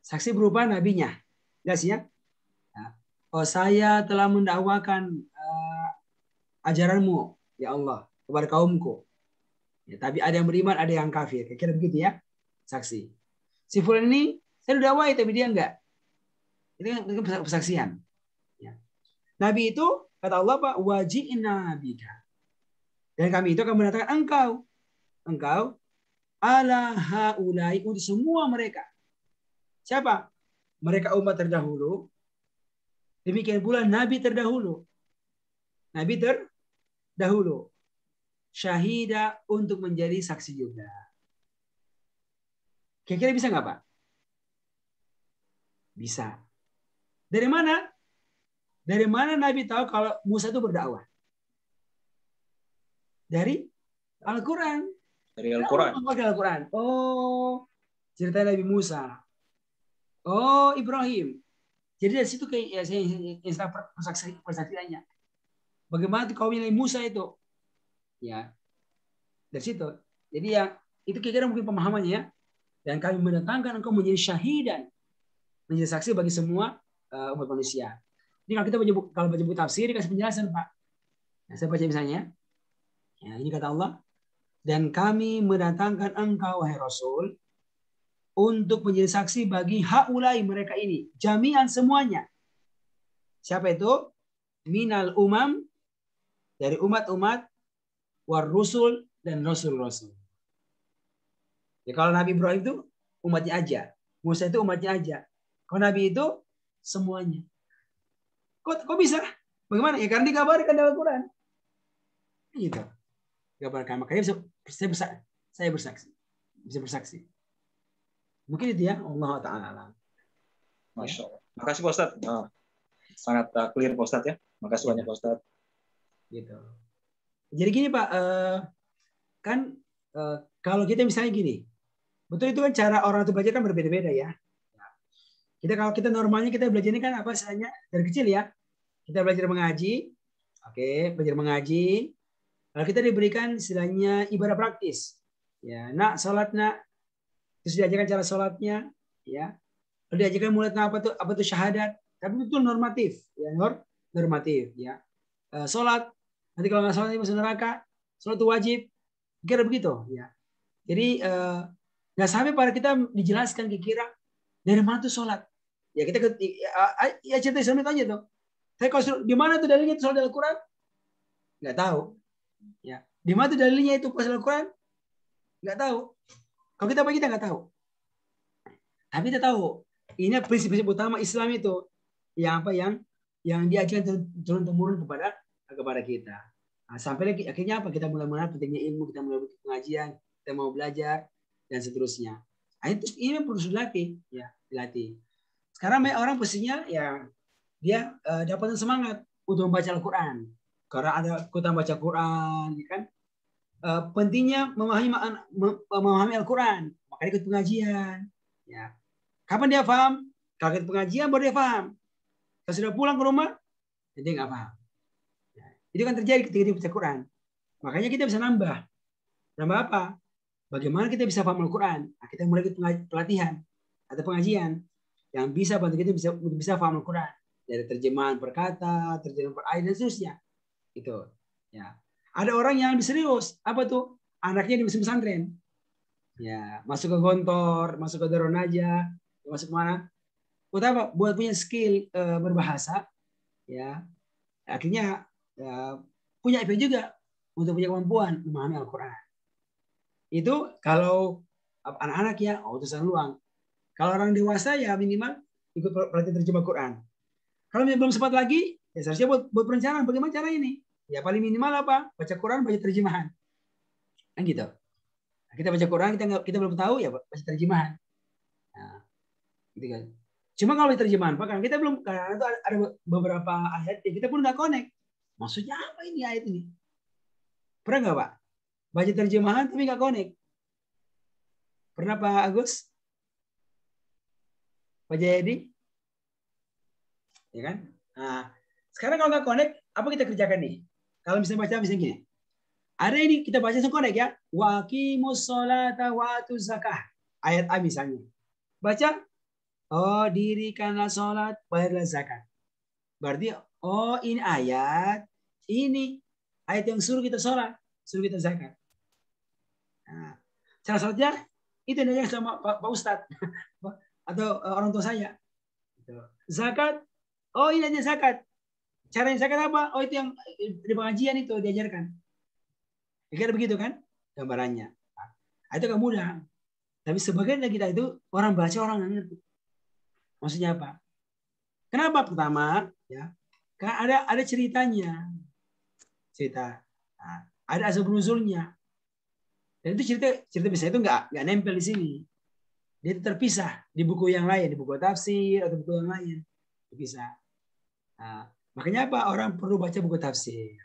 Speaker 1: Saksi berupa nabinya. Jelas ya? Oh, saya telah mendakwakan ajaranmu ya Allah kepada kaumku. Ya, tapi ada yang beriman, ada yang kafir. Kira-kira begitu ya. Saksi. Si fulan ini saya udah dakwai tapi dia enggak. Itu kan persaksian. Ya. Nabi itu kata Allah Pak, waji'na bika. Dan kami itu akan mendatangkan engkau ala haulai, untuk semua mereka. Siapa? Mereka umat terdahulu. Demikian pula nabi terdahulu. Nabi terdahulu. Syahida, untuk menjadi saksi juga. Kira-kira bisa nggak Pak? Bisa. Dari mana? Dari mana Nabi tahu kalau Musa itu berdakwah? Dari Al-Quran.
Speaker 5: Dari Al-Quran.
Speaker 1: Al-Quran. Oh, cerita Nabi Musa. Oh, Ibrahim. Jadi dari situ kayak ya, persaksiannya. Bagaimana kaumnya Nabi Musa itu? Ya, dari situ. Jadi yang itu kira-kira mungkin pemahamannya ya. Dan kami mendatangkan engkau menjadi syahidan, menjadi saksi bagi semua umat manusia. Ini kalau kita baca buku tafsir dikasih penjelasan Pak. Nah, saya baca misalnya. Ya, ini kata Allah. Dan kami mendatangkan engkau wahai Rasul untuk menjadi saksi bagi haulai, mereka ini, jami'an semuanya. Siapa itu? Minal umam, dari umat-umat, war rusul, dan rasul-rasul. Ya, kalau Nabi Ibrahim itu umatnya aja, Musa itu umatnya aja. Kalau Nabi itu semuanya. Kok bisa? Bagaimana? Ya karena dikabarkan dalam Al-Quran. Gitu. Dikabarkan. Makanya saya bersaksi. Bisa bersaksi. Mungkin itu ya. Allah Ta'ala.
Speaker 5: Masya Allah. Makasih Pak Ustaz. Nah, sangat clear Pak Ustaz ya. Makasih banyak Pak Ustaz.
Speaker 1: Gitu. Jadi gini Pak, kalau kita misalnya gini, betul itu kan cara orang itu belajar kan berbeda-beda ya. Kalau kita normalnya kita belajar ini kan apa istilahnya dari kecil ya. Kita belajar mengaji, belajar mengaji. Lalu kita diberikan istilahnya ibadah praktis. Ya, nak sholat nak, terus diajarkan cara sholatnya, ya. Lalu diajarkan mulai apa tuh syahadat, tapi itu normatif, ya normatif, ya. Sholat, nanti kalau nggak sholat masuk neraka, sholat itu wajib, kira begitu, ya. Jadi nggak sampai pada kita dijelaskan kira-kira dari mana tuh sholat. Ya kita ya cerita Islam itu aja tuh. Tapi kalau di mana tuh dalilnya itu sholat dalam Al-Quran? Nggak tahu. Ya, di mana tuh dalilnya itu pasal Al-Quran? Nggak tahu. Kalau kita nggak tahu. Tapi kita tahu. Ini prinsip-prinsip utama Islam itu yang yang diajarkan turun temurun kepada kita. Nah, sampai akhirnya apa? Kita mulai pentingnya ilmu, kita mulai pengajian, kita mau belajar dan seterusnya. Nah, ini perlu dilatih, ya, dilatih. Sekarang orang pastinya ya dia dapatkan semangat untuk membaca Al-Quran. karena ada ikutan baca Quran, ya kan? Pentingnya memahami Al-Quran, makanya ikut pengajian. Ya. Kapan dia paham? Kalau ikut pengajian baru dia paham. Kalau sudah pulang ke rumah, dia nggak paham. Ya. Itu kan terjadi ketika dia baca Quran. Makanya kita bisa nambah. Nambah apa? Bagaimana kita bisa paham Al-Quran? Nah, kita mulai ikut pelatihan atau pengajian yang bisa bantu kita bisa paham Al-Quran dari terjemahan per kata, terjemahan per ayat dan seterusnya. Itu. Ya. Ada orang yang lebih serius. Apa tuh? Anaknya di mesin pesantren. Ya, masuk ke Gontor, masuk ke Darun Najah, masuk mana? Buat apa? Buat punya skill berbahasa. Ya, akhirnya punya efek juga untuk punya kemampuan memahami Al-Quran. Itu kalau anak-anak ya, utusan luang. Kalau orang dewasa ya minimal ikut pelatihan terjemah Quran. Kalau belum sempat lagi, ya seharusnya buat perencanaan bagaimana cara ini. Ya paling minimal apa? Baca Quran, baca terjemahan. Kan gitu. Nah, kita baca Quran, kita belum tahu ya baca terjemahan. Nah, gitu kan. Cuma kalau baca terjemahan, bahkan kita belum, karena itu ada beberapa ayat yang kita pun nggak connect. Maksudnya apa ini ayat ini? Pernah nggak Pak? Baca terjemahan tapi nggak connect. Pernah Pak Agus? Pak Jayadi? Ya kan? Nah, sekarang kalau nggak connect, apa kita kerjakan nih? Kalau misalnya baca misalnya gini. Ada ini kita baca langsung connect ya. Wa aqimus sholata wa atuz zakah. Ayat A misalnya. Baca, oh dirikanlah sholat, bayarlah zakat. Berarti, oh ini ayat yang suruh kita sholat, suruh kita zakat. Nah, cara sholatnya itu yang sama Pak Ustadz atau orang tua saya. Zakat, oh ini aja zakat. Caranya zakat apa? Oh itu yang di pengajian itu diajarkan. Kira begitu kan gambarannya. Nah, itu gak mudah. Tapi sebagian dari kita itu orang baca orang nggak ngerti. Maksudnya apa? Kenapa? Pertama, ya, karena ada ceritanya, nah, ada asal nuzulnya. Dan itu cerita bisa itu nggak nempel di sini. Dia terpisah di buku yang lain, di buku tafsir atau buku yang lain, terpisah. Nah, makanya apa? Orang perlu baca buku tafsir.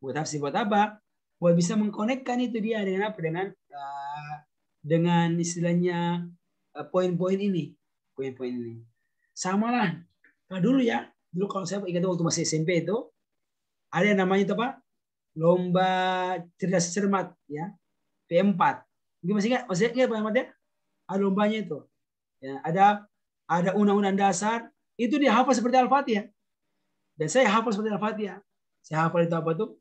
Speaker 1: Buku tafsir buat apa? Buat bisa mengkonekkan itu dia dengan apa? Dengan istilahnya poin-poin ini. Poin-poin ini. Sama lah. Nah, dulu kalau saya ingat waktu masih SMP itu, ada yang namanya itu apa? Lomba cerdas cermat, ya. P4. Masih ingat Pak Ahmad ya? Ada lombanya itu. Ya, ada undang-undang dasar, itu dia hafal seperti Al-Fatihah. Dan saya hafal seperti Al-Fatihah. Saya hafal itu apa tuh?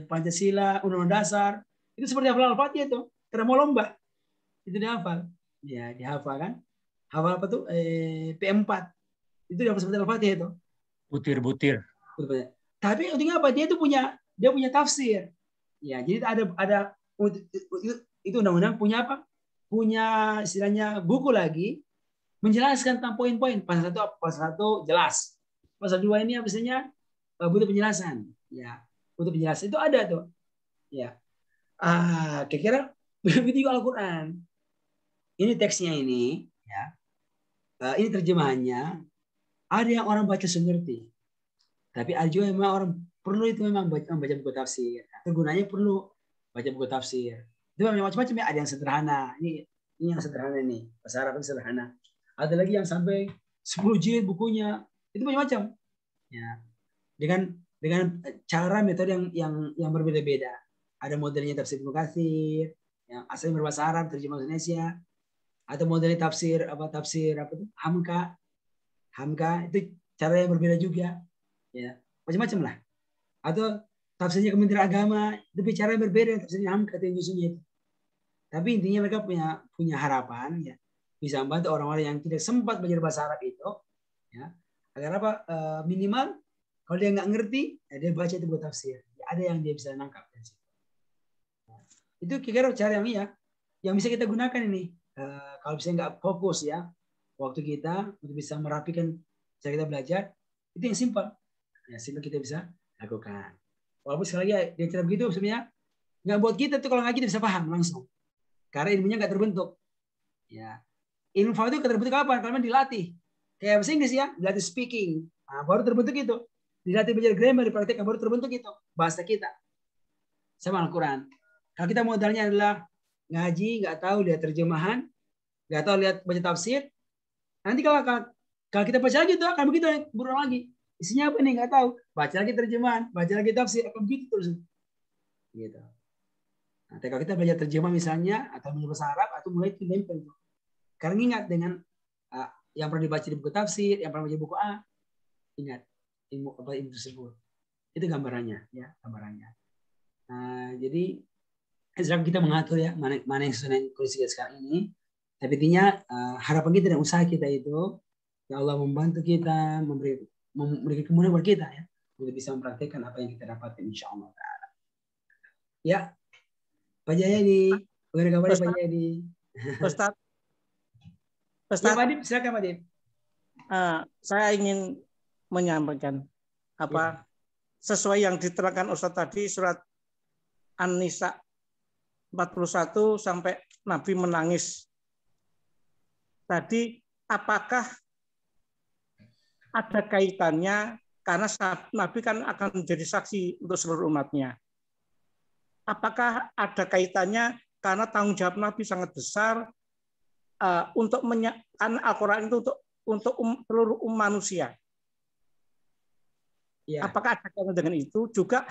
Speaker 1: Pancasila, undang-undang dasar, itu seperti hafal Al-Fatihah itu. Karena mau lomba. Itu dihafal. Ya, dihafal kan? Hafal apa tuh? P4. Itu dihafal seperti Al-Fatihah itu.
Speaker 6: Butir-butir.
Speaker 1: Tapi untungnya apa? Dia punya tafsir. Ya, jadi ada itu undang-undang punya apa? Punya istilahnya buku lagi menjelaskan tentang poin-poin. Pasal 1 jelas. Pasal 2 ini biasanya butuh penjelasan. Ya, butuh penjelasan itu ada tuh. Ya. Kira-kira begitu juga Al-Qur'an. Ini teksnya ini, ya. Ini terjemahannya. Ada yang orang baca ngerti. Tapi ada juga memang orang perlu itu memang baca buku tafsir. Atau gunanya perlu baca buku tafsir. Itu macam-macam ya. Ada yang sederhana. Ini yang sederhana nih. Bahasa Arab itu sederhana. Ada lagi yang sampai 10 jilid bukunya. Itu macam-macam. Ya. Dengan cara metode yang berbeda-beda. Ada modelnya tafsir Ibnu Katsir, yang asalnya berbahasa Arab terjemah Indonesia. Atau modelnya tafsir apa tuh? Hamka itu cara yang berbeda juga. Ya, macam-macam lah. Atau tafsirnya Kementerian Agama itu bicara yang berbeda tafsirnya Hamka atau nyusunnya itu. Tapi intinya mereka punya harapan ya bisa membantu orang-orang yang tidak sempat belajar bahasa Arab itu ya agar apa minimal kalau dia nggak ngerti ya dia baca itu buat tafsir. Ya, ada yang dia bisa nangkap dari situ. Itu kira-kira cara yang bisa kita gunakan ini. Kalau misalnya nggak fokus ya waktu kita untuk bisa merapikan cara kita belajar itu yang simpel. Ya, simpel kita bisa lakukan. Walaupun sekali lagi dia cara begitu sebenarnya nggak buat kita tuh kalau nggak kita bisa paham langsung. Karena ilmunya nggak terbentuk. Ya. Ilmu itu terbentuk kapan? Kalau dilatih. Kayak bahasa Inggris ya, dilatih speaking. Nah, baru terbentuk itu. dilatih belajar grammar, dipraktekkan, baru terbentuk itu bahasa kita sama Al-Quran. Kalau kita modalnya adalah ngaji, nggak tahu lihat terjemahan, nggak tahu lihat baca tafsir, nanti kalau kita baca lagi itu akan begitu berulang lagi. Isinya apa nih nggak tahu. Baca lagi terjemahan, baca lagi tafsir, akan begitu terus. Gitu. Nah, kalau kita belajar terjemah misalnya atau bahasa Arab atau mulai itu nempel. Karena ingat dengan yang pernah dibaca di buku tafsir, yang pernah baca buku A, ingat ilmu tersebut. Itu gambarannya, ya gambarannya. Nah, jadi sekarang kita mengatur ya mana yang sesuai dengan kondisi sekarang ini. Tapi intinya harapan kita dan usaha kita itu, ya Allah membantu kita, memberi kemudahan buat kita ya, untuk bisa mempraktikkan apa yang kita dapatkan insya Allah. Ya, Pak Jayadi, bagaimana kabarnya Pak Jayadi?
Speaker 6: Ustaz.
Speaker 1: Ya, Pak Adib, silakan Pak Adib.
Speaker 6: Saya ingin menyampaikan apa sesuai yang diterangkan Ustaz tadi, surat An-Nisa 41 sampai Nabi menangis. Tadi apakah ada kaitannya karena Nabi kan akan menjadi saksi untuk seluruh umatnya. Apakah ada kaitannya karena tanggung jawab Nabi sangat besar untuk menyampaikan Al-Quran itu untuk seluruh manusia. Ya. Apakah ada kaitan dengan itu? Juga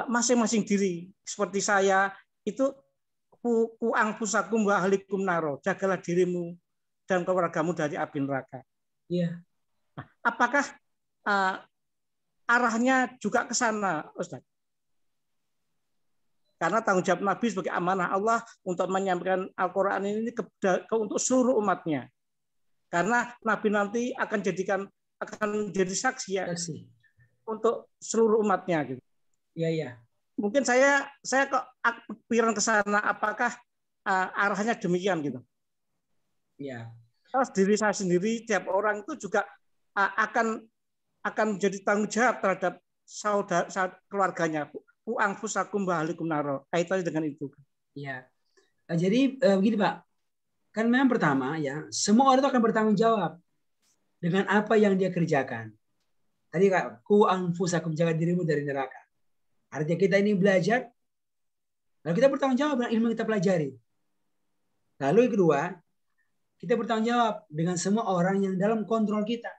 Speaker 6: masing-masing diri seperti saya itu ku angfusakum wa ahlikum naro, jagalah dirimu dan keluargamu dari api neraka.
Speaker 1: Iya.
Speaker 6: Nah, apakah arahnya juga ke sana, Ustaz? Karena tanggung jawab Nabi sebagai amanah Allah untuk menyampaikan Al-Quran ini untuk seluruh umatnya. Karena Nabi nanti akan jadi saksi ya untuk seluruh umatnya. Gitu.
Speaker 1: Iya, iya.
Speaker 6: Mungkin saya kok pikiran ke sana, apakah arahnya demikian gitu?
Speaker 1: Iya.
Speaker 6: Terus diri saya sendiri, tiap orang itu juga akan menjadi tanggung jawab terhadap saudara keluarganya. Anfusakum wa ahlikum naro. Kaitannya dengan itu.
Speaker 1: Iya. Jadi begini Pak. Kan memang pertama ya, semua orang itu akan bertanggung jawab dengan apa yang dia kerjakan. Tadi Kak, ku anfusakum, jaga dirimu dari neraka. Artinya kita ini belajar, lalu kita bertanggung jawab dengan ilmu yang kita pelajari. Lalu yang kedua, kita bertanggung jawab dengan semua orang yang dalam kontrol kita,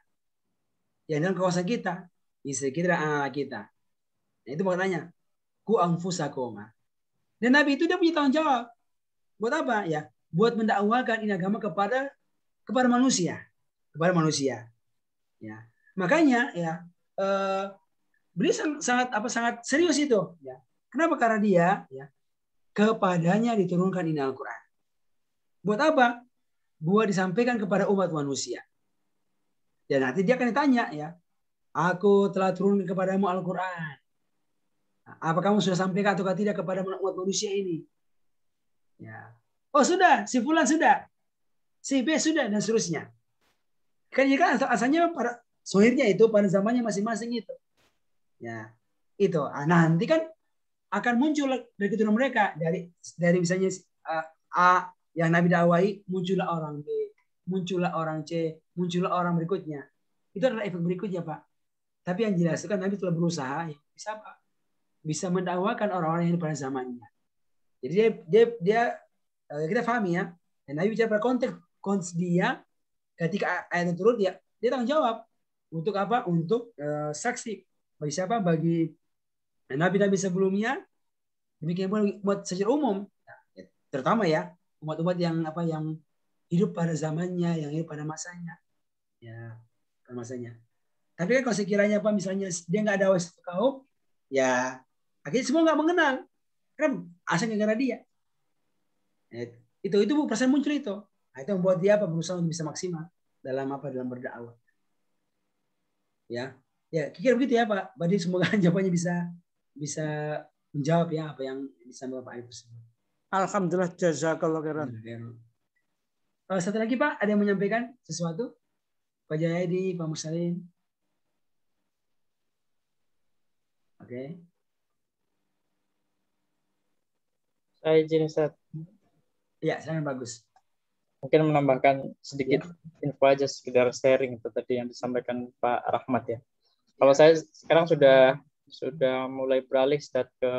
Speaker 1: yang dalam kawasan kita, istri kita dan anak kita. Nah, itu maknanya ku anfusakum. Dan Nabi itu dia punya tanggung jawab. Buat apa? Ya, buat mendakwakan ini agama kepada manusia, Ya. Makanya ya beliau sangat serius itu. Ya. Kenapa? Karena dia ya kepadanya diturunkan ini Al-Quran. Buat apa? Buat disampaikan kepada umat manusia. Dan nanti dia akan ditanya ya, aku telah turunkan kepadamu Al-Quran. Apa kamu sudah sampaikan atau tidak kepada umat manusia ini? Ya. Oh sudah, si Fulan sudah, si B sudah, dan seterusnya. Kan asalnya pada sohirnya itu pada zamannya masing-masing itu. Ya, itu. Nanti kan akan muncul dari keturunan mereka, dari misalnya A yang Nabi dakwai, muncullah orang B, muncullah orang C, muncullah orang berikutnya. Itu adalah efek berikutnya Pak. Tapi yang jelas kan Nabi telah berusaha ya, bisa Pak, bisa mendakwakan orang-orang yang pada zamannya. Jadi dia kita pahami ya. Dan Nabi bicara pada konteks dia ketika ayat itu turun dia tanggung jawab untuk apa? Untuk saksi bagi siapa? Bagi nabi-nabi sebelumnya. Demikian pula buat secara umum, terutama ya umat-umat yang hidup pada zamannya, yang hidup pada masanya, ya pada masanya. Tapi kan kalau sekiranya apa misalnya dia nggak ada satu kaum, ya akhirnya semua nggak mengenal, kan asalnya karena dia. Itu perasaan muncul itu. Nah, itu membuat dia berusaha untuk bisa maksimal dalam berdakwah. Ya kira begitu ya Pak. Jadi semoga jawabannya bisa menjawab ya apa yang disampaikan Pak Arif tersebut.
Speaker 6: Alhamdulillah, jazakallah khairan.
Speaker 1: Satu lagi Pak, ada yang menyampaikan sesuatu? Pak Jayadi, Pak Musalim. Oke.
Speaker 4: Saya izin Ustaz.
Speaker 1: Ya, sangat bagus.
Speaker 4: Mungkin menambahkan sedikit info aja, sekedar sharing itu tadi yang disampaikan Pak Rahmat ya. Kalau saya sekarang sudah mulai beralih Ustaz ke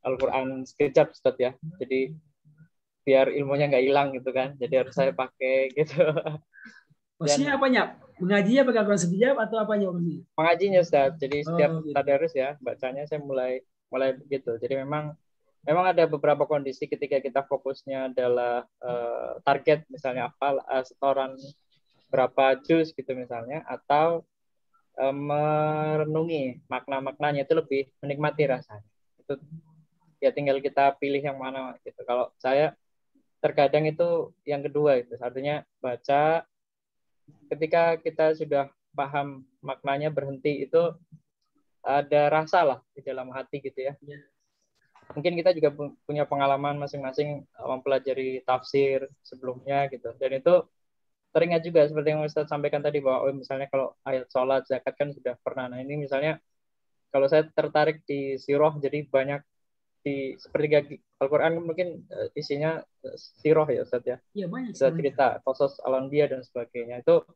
Speaker 4: Al-Quran sekejap Ustaz ya. Jadi biar ilmunya nggak hilang gitu kan. Jadi harus saya pakai gitu.
Speaker 1: Maksudnya apanya? Mengajinya pakai Al-Quran sekejap atau apanya maksudnya?
Speaker 4: Mengajinya Ustaz. Jadi setiap
Speaker 1: gitu.
Speaker 4: tadarus ya, bacanya saya mulai begitu. Jadi memang ada beberapa kondisi ketika kita fokusnya adalah target misalnya hafal setoran berapa juz gitu misalnya, atau merenungi makna-maknanya, itu lebih menikmati rasanya. Itu ya tinggal kita pilih yang mana gitu. Kalau saya terkadang itu yang kedua itu, artinya baca ketika kita sudah paham maknanya, berhenti itu ada rasa lah di dalam hati gitu ya. Mungkin kita juga punya pengalaman masing-masing mempelajari tafsir sebelumnya gitu. Dan itu teringat juga seperti yang Ustaz sampaikan tadi bahwa misalnya kalau ayat sholat, zakat kan sudah pernah. Nah ini misalnya kalau saya tertarik di sirah, jadi banyak di sepertiga Al-Quran mungkin isinya sirah ya Ustaz ya.
Speaker 1: Iya banyak.
Speaker 4: Cerita, qasas al-anbiya dan sebagainya. Itu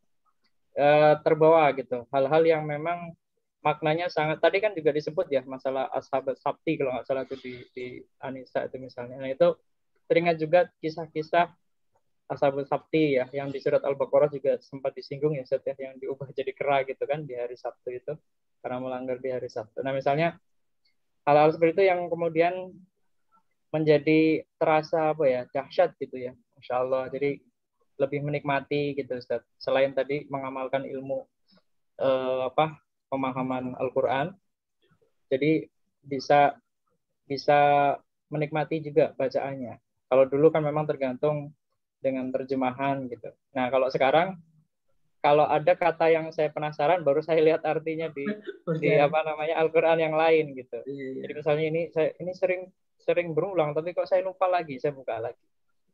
Speaker 4: terbawa gitu. Hal-hal yang memang maknanya sangat, tadi kan juga disebut ya masalah ashabat sabti kalau nggak salah itu di Anisa itu misalnya. Nah itu teringat juga kisah-kisah ashabat sabti ya, yang di surat Al-Baqarah juga sempat disinggung ya Ustaz ya, yang diubah jadi kera gitu kan di hari Sabtu itu karena melanggar di hari Sabtu. Nah misalnya hal-hal seperti itu yang kemudian menjadi terasa apa ya, dahsyat gitu ya, Masya Allah. Jadi lebih menikmati gitu Ustaz. Selain tadi mengamalkan ilmu pemahaman Al-Quran, jadi bisa menikmati juga bacaannya. Kalau dulu kan memang tergantung dengan terjemahan gitu. Nah kalau sekarang, kalau ada kata yang saya penasaran, baru saya lihat artinya di Al-Quran yang lain gitu. Jadi misalnya ini sering berulang, tapi kok saya lupa lagi, saya buka lagi.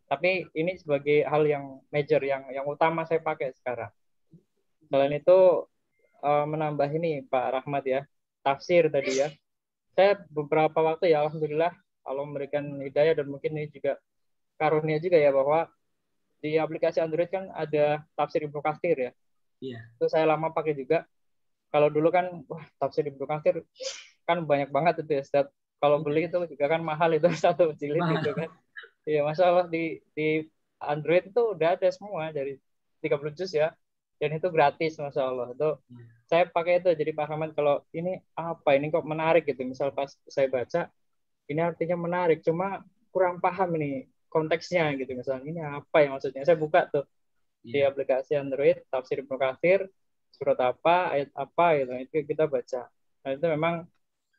Speaker 4: Tapi ini sebagai hal yang major, yang utama saya pakai sekarang. Selain itu menambah ini Pak Rahmat ya, tafsir tadi ya. Saya beberapa waktu ya alhamdulillah Allah memberikan hidayah, dan mungkin ini juga karunia juga ya, bahwa di aplikasi Android kan ada tafsir Ibnu Katsir ya.
Speaker 1: Iya.
Speaker 4: Itu saya lama pakai juga. Kalau dulu kan tafsir Ibnu Katsir kan banyak banget itu ya Ustaz. Kalau beli itu juga kan mahal itu satu jilid gitu kan. Iya, masalah di Android itu udah ada semua dari 30 juz ya. Dan itu gratis, Masya Allah. Itu saya pakai itu, jadi pahaman kalau ini apa, ini kok menarik gitu. Misal pas saya baca, ini artinya menarik, cuma kurang paham ini konteksnya gitu. Misalnya ini apa ya maksudnya. Saya buka tuh di aplikasi Android, tafsir Ibnu Katsir, surat apa, ayat apa gitu. Itu kita baca. Nah itu memang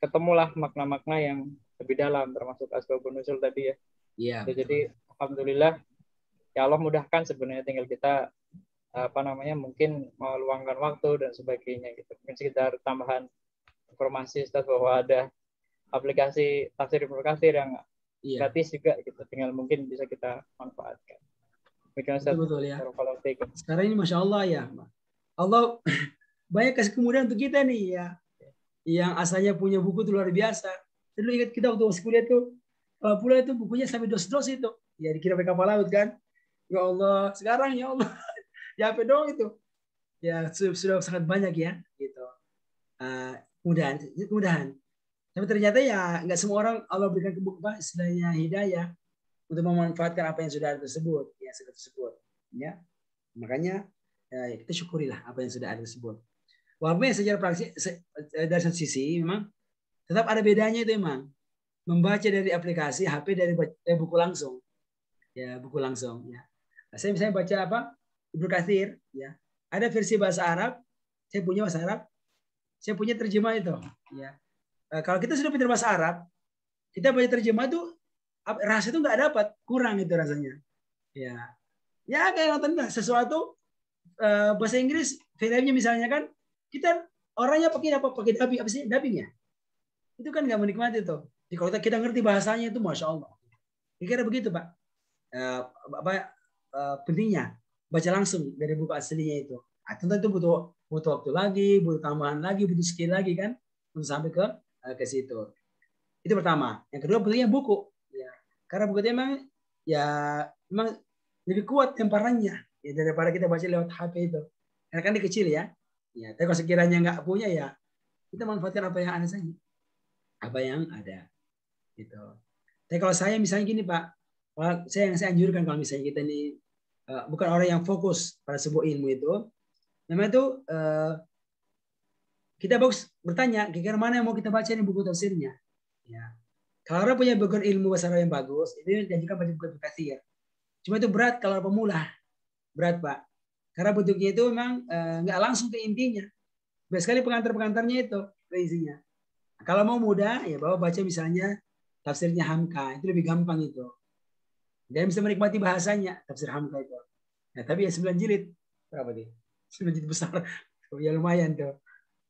Speaker 4: ketemulah makna-makna yang lebih dalam, termasuk asbabun nuzul tadi ya.
Speaker 1: Iya.
Speaker 4: Jadi alhamdulillah ya Allah mudahkan, sebenarnya tinggal kita mungkin meluangkan waktu dan sebagainya gitu. Mungkin sekitar tambahan informasi Ustaz bahwa ada aplikasi tafsir Ibnu Katsir yang gratis juga gitu. Tinggal mungkin bisa kita manfaatkan.
Speaker 1: Betul ya. Sekarang ini Masya Allah ya, Allah banyak kasih kemudahan untuk kita nih ya. Yang asalnya punya buku itu luar biasa. Dulu ingat kita waktu masih kuliah tuh, pula itu bukunya sampai dos-dos itu. Ya dikira pakai kapal laut kan. Ya Allah, sekarang ya Allah. Ya apa dong itu? Ya sudah sangat banyak ya gitu. Kemudahan. Tapi ternyata ya nggak semua orang Allah berikan istilahnya hidayah untuk memanfaatkan apa yang sudah ada tersebut, ya. Makanya ya, kita syukurilah apa yang sudah ada tersebut. Walaupun secara praktis dari satu sisi memang tetap ada bedanya itu memang. Membaca dari aplikasi HP dari buku langsung. Ya, buku langsung ya. Nah, saya misalnya baca apa? Ibnu Katsir ya. Ada versi bahasa Arab, saya punya bahasa Arab. Saya punya terjemah itu ya. Kalau kita sudah pintar bahasa Arab, kita baca terjemah itu rasa itu nggak dapat, kurang itu rasanya. Ya. Ya kayak nonton sesuatu bahasa Inggris, filmnya misalnya kan, kita orangnya pakai dubbing, apa sih dubbingnya? Itu kan nggak menikmati tuh. Jadi kalau kita ngerti bahasanya itu Masya Allah. Kira-kira begitu Pak. Pentingnya baca langsung dari buku aslinya itu. Nah, tentu itu butuh waktu lagi, butuh tambahan lagi, butuh skill lagi kan untuk sampai ke situ. Itu pertama. Yang kedua pentingnya buku. Ya. Karena buku itu memang lebih kuat temparannya ya, daripada kita baca lewat HP itu. Karena kan dia kecil ya. Ya, tapi kalau sekiranya nggak punya ya Kita manfaatkan apa yang ada saja. Apa yang ada. Gitu. Tapi kalau saya misalnya gini Pak, saya anjurkan kalau misalnya kita ini bukan orang yang fokus pada sebuah ilmu itu, memang itu kita bagus bertanya, kira-kira mana yang mau kita baca ini buku tafsirnya. Ya. Kalau orang punya background ilmu bahasa Arab yang bagus, itu dianjurkan baca buku tafsir. Cuma itu berat kalau pemula, berat Pak. Karena bentuknya itu memang nggak langsung ke intinya. Biasanya sekali pengantar-pengantarnya itu ke isinya. Kalau mau mudah, ya baca misalnya tafsirnya Hamka, itu lebih gampang itu. Dan bisa menikmati bahasanya, tafsir Hamka itu. Nah, tapi ya 9 jilid. Berapa dia? 9 jilid besar. Ya lumayan tuh.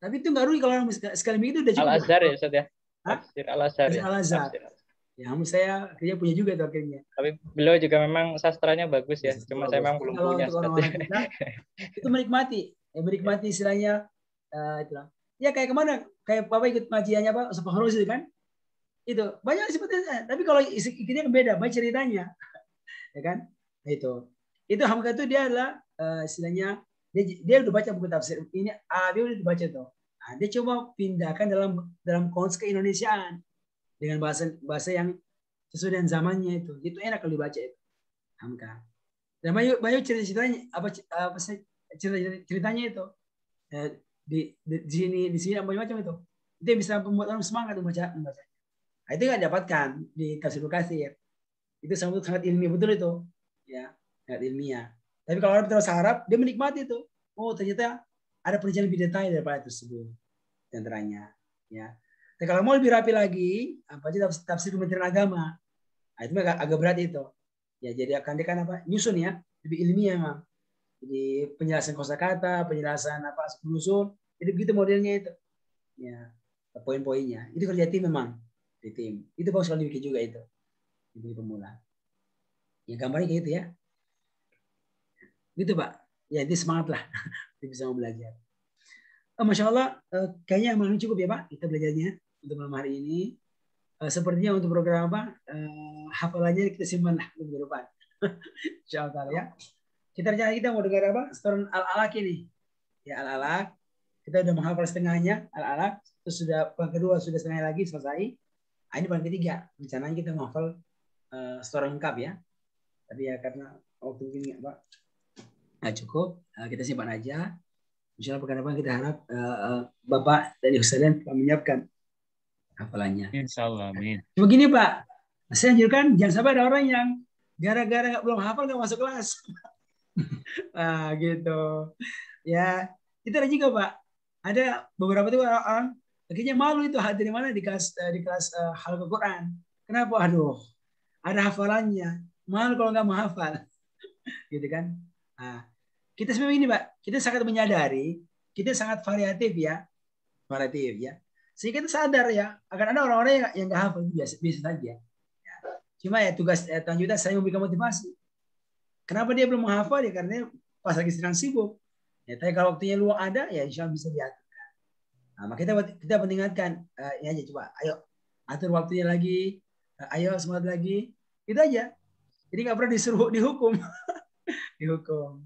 Speaker 1: Tapi itu nggak rugi kalau orang sekali begitu udah cukup.
Speaker 4: Al-Azhar ya Ustaz ya? Tafsir Al-Azhar ya?
Speaker 1: Al-Azhar. Ya, saya akhirnya punya juga tuh akhirnya.
Speaker 4: Tapi beliau juga memang sastranya bagus ya. Cuma saya memang belum
Speaker 1: kalau
Speaker 4: punya.
Speaker 1: Untuk orang-orang kita, itu menikmati. Menikmati istilahnya. Itulah. Ya kayak kemana? Kayak Bapak ikut pengajiannya Pak Ustaz Fahruz itu kan? Itu banyak sebetulnya. Tapi kalau isinya beda, banyak ceritanya. Ya kan? Nah, itu Hamka itu dia adalah istilahnya dia udah baca buku tafsir ini, dia udah dibaca tuh. Nah, dia coba pindahkan dalam konteks keindonesiaan dengan bahasa yang sesuai dengan zamannya itu. Itu enak kalau dibaca itu. Hamka. Dan banyak ceritanya ceritanya itu. Di sini macam-macam itu. Dia bisa membuat orang semangat membaca. Nah, itu nggak dapatkan di tafsir Katsir. Itu sangat ilmiah betul itu. Ya, sangat ilmiah. Tapi kalau orang terus Arab, dia menikmati itu. Oh, ternyata ada perincian lebih detail daripada itu tersebut. Antaranya, ya. Tapi kalau mau lebih rapi lagi, apa aja tafsir Kementerian Agama. Nah, itu agak berat itu. Ya, jadi akan dia kan apa? Nyusun ya, lebih ilmiah memang. Jadi penjelasan kosakata, penjelasan apa usul, jadi begitu modelnya itu. Ya, poin-poinnya. Itu kerja tim memang di tim. Itu bagus kalau dibikin juga itu. Di pemula. Ya gambarnya kayak gitu ya. Gitu Pak. Ya itu semangat lah. Bisa mau belajar. Masya Allah, kayaknya memang cukup ya Pak kita belajarnya untuk malam hari ini. Sepertinya untuk program apa hafalannya kita simpan lah untuk depan. Insya Allah ya. Kita mau dengar apa? Setoran Al-Alaq ini. Ya Al-Alaq. Kita udah menghafal setengahnya Al-Alaq. Terus sudah yang kedua sudah setengah lagi selesai. Ini yang ketiga. Rencananya kita menghafal setoran lengkap ya. Tapi ya karena waktu ini Pak nggak cukup, kita simpan aja. Insya Allah pekan depan kita harap Bapak dan Ibu sekalian menyiapkan hafalannya.
Speaker 7: Insya Allah, amin.
Speaker 1: Cuma gini Pak, saya anjurkan jangan sampai ada orang yang gara-gara belum hafal nggak masuk kelas. Gitu. Ya, itu ada juga Pak. Ada beberapa tuh orang akhirnya malu itu hadir di mana di kelas Halaqah Quran. Kenapa? Aduh, ada hafalannya. Malu kalau nggak menghafal. Gitu kan. Nah, kita sebenarnya ini Pak, kita sangat menyadari, kita sangat variatif ya. Sehingga kita sadar ya, akan ada orang-orang yang nggak hafal, biasa saja. Ya. Cuma ya tugas lanjutan saya memberikan motivasi. Kenapa dia belum menghafal ya? Karena pas lagi sedang sibuk. Ya, tapi kalau waktunya luang ada, ya insya Allah bisa diaturkan. Nah, maka kita pentingkan ini aja coba, ayo atur waktunya lagi, ayo semangat lagi, itu aja. Jadi nggak pernah disuruh dihukum. Dihukum.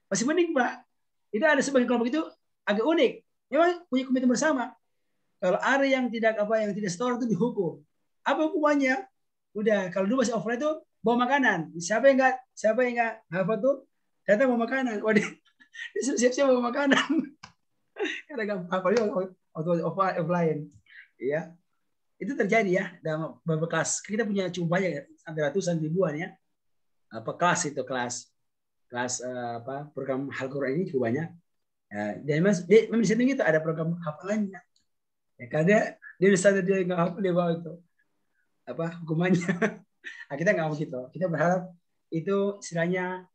Speaker 1: Masih mending Pak. Itu ada sebagian kelompok itu agak unik. Memang punya komitmen bersama. Kalau ada yang tidak setor itu dihukum. Apa hukumannya? Udah kalau dulu masih offline itu bawa makanan. Siapa yang nggak hafal tuh datang bawa makanan. Waduh, disuruh siap-siap bawa makanan. Karena nggak hafal waktu offline. Ya, itu terjadi ya dalam beberapa kelas. Kita punya cukup banyak sampai ratusan ribuan ya. Kelas program Al-Quran ini cukup banyak. Dan memang di sini itu ada program hafalannya. Ya, karena dia sadar dia nggak hafal dia bawa itu hukumannya. Nah, kita nggak mau gitu. Kita berharap itu istilahnya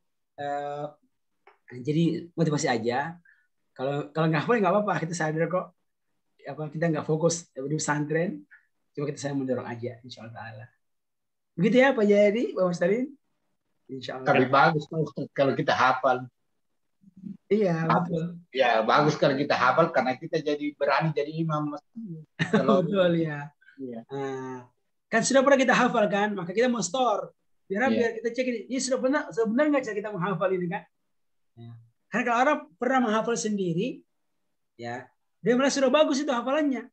Speaker 1: jadi motivasi aja. Kalau nggak hafal nggak apa-apa. Kita sadar kok. Kita nggak fokus di pesantren. Cuma kita mendorong aja. Insya Allah. Begitu ya Pak Jayadi, Pak Mustalin. Insya Allah.
Speaker 8: Tapi bagus kalau kita hafal.
Speaker 1: Iya betul.
Speaker 8: Ya bagus kalau kita hafal karena kita jadi berani jadi imam.
Speaker 1: Betul ya. Iya. Kan sudah pernah kita hafal kan, maka kita mau store. Biar kita cek ini sudah benar nggak cara kita menghafal ini kan? Ya. Karena kalau orang pernah menghafal sendiri, ya Dia malah sudah bagus itu hafalannya.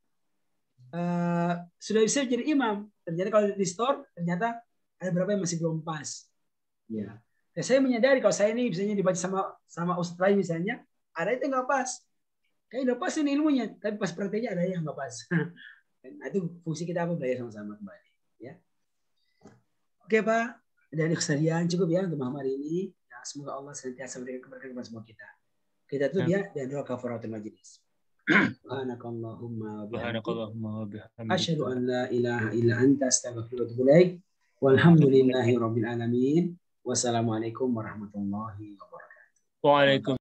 Speaker 1: Sudah bisa jadi imam. Ternyata kalau di store ternyata ada beberapa yang masih belum pas. Ya. Dan saya menyadari kalau saya ini misalnya dibaca sama Ustaz lain misalnya, ada itu nggak pas. Kayak udah pas ini ilmunya, tapi pas prakteknya ada yang nggak pas. Nah, itu fungsi kita apa, belajar sama-sama kembali. Ya. Oke Pak, dan sekalian cukup ya untuk malam hari ini. Ya, semoga Allah senantiasa memberikan keberkahan kepada semua kita. Kita tutup ya dan doa kafaratul majelis. Subhanakallahumma wa bihamdika asyhadu an la ilaha illa anta astaghfiruka wa atubu ilaik. Walhamdulillahi rabbil alamin. Wassalamualaikum warahmatullahi wabarakatuh.
Speaker 7: Waalaikumsalam.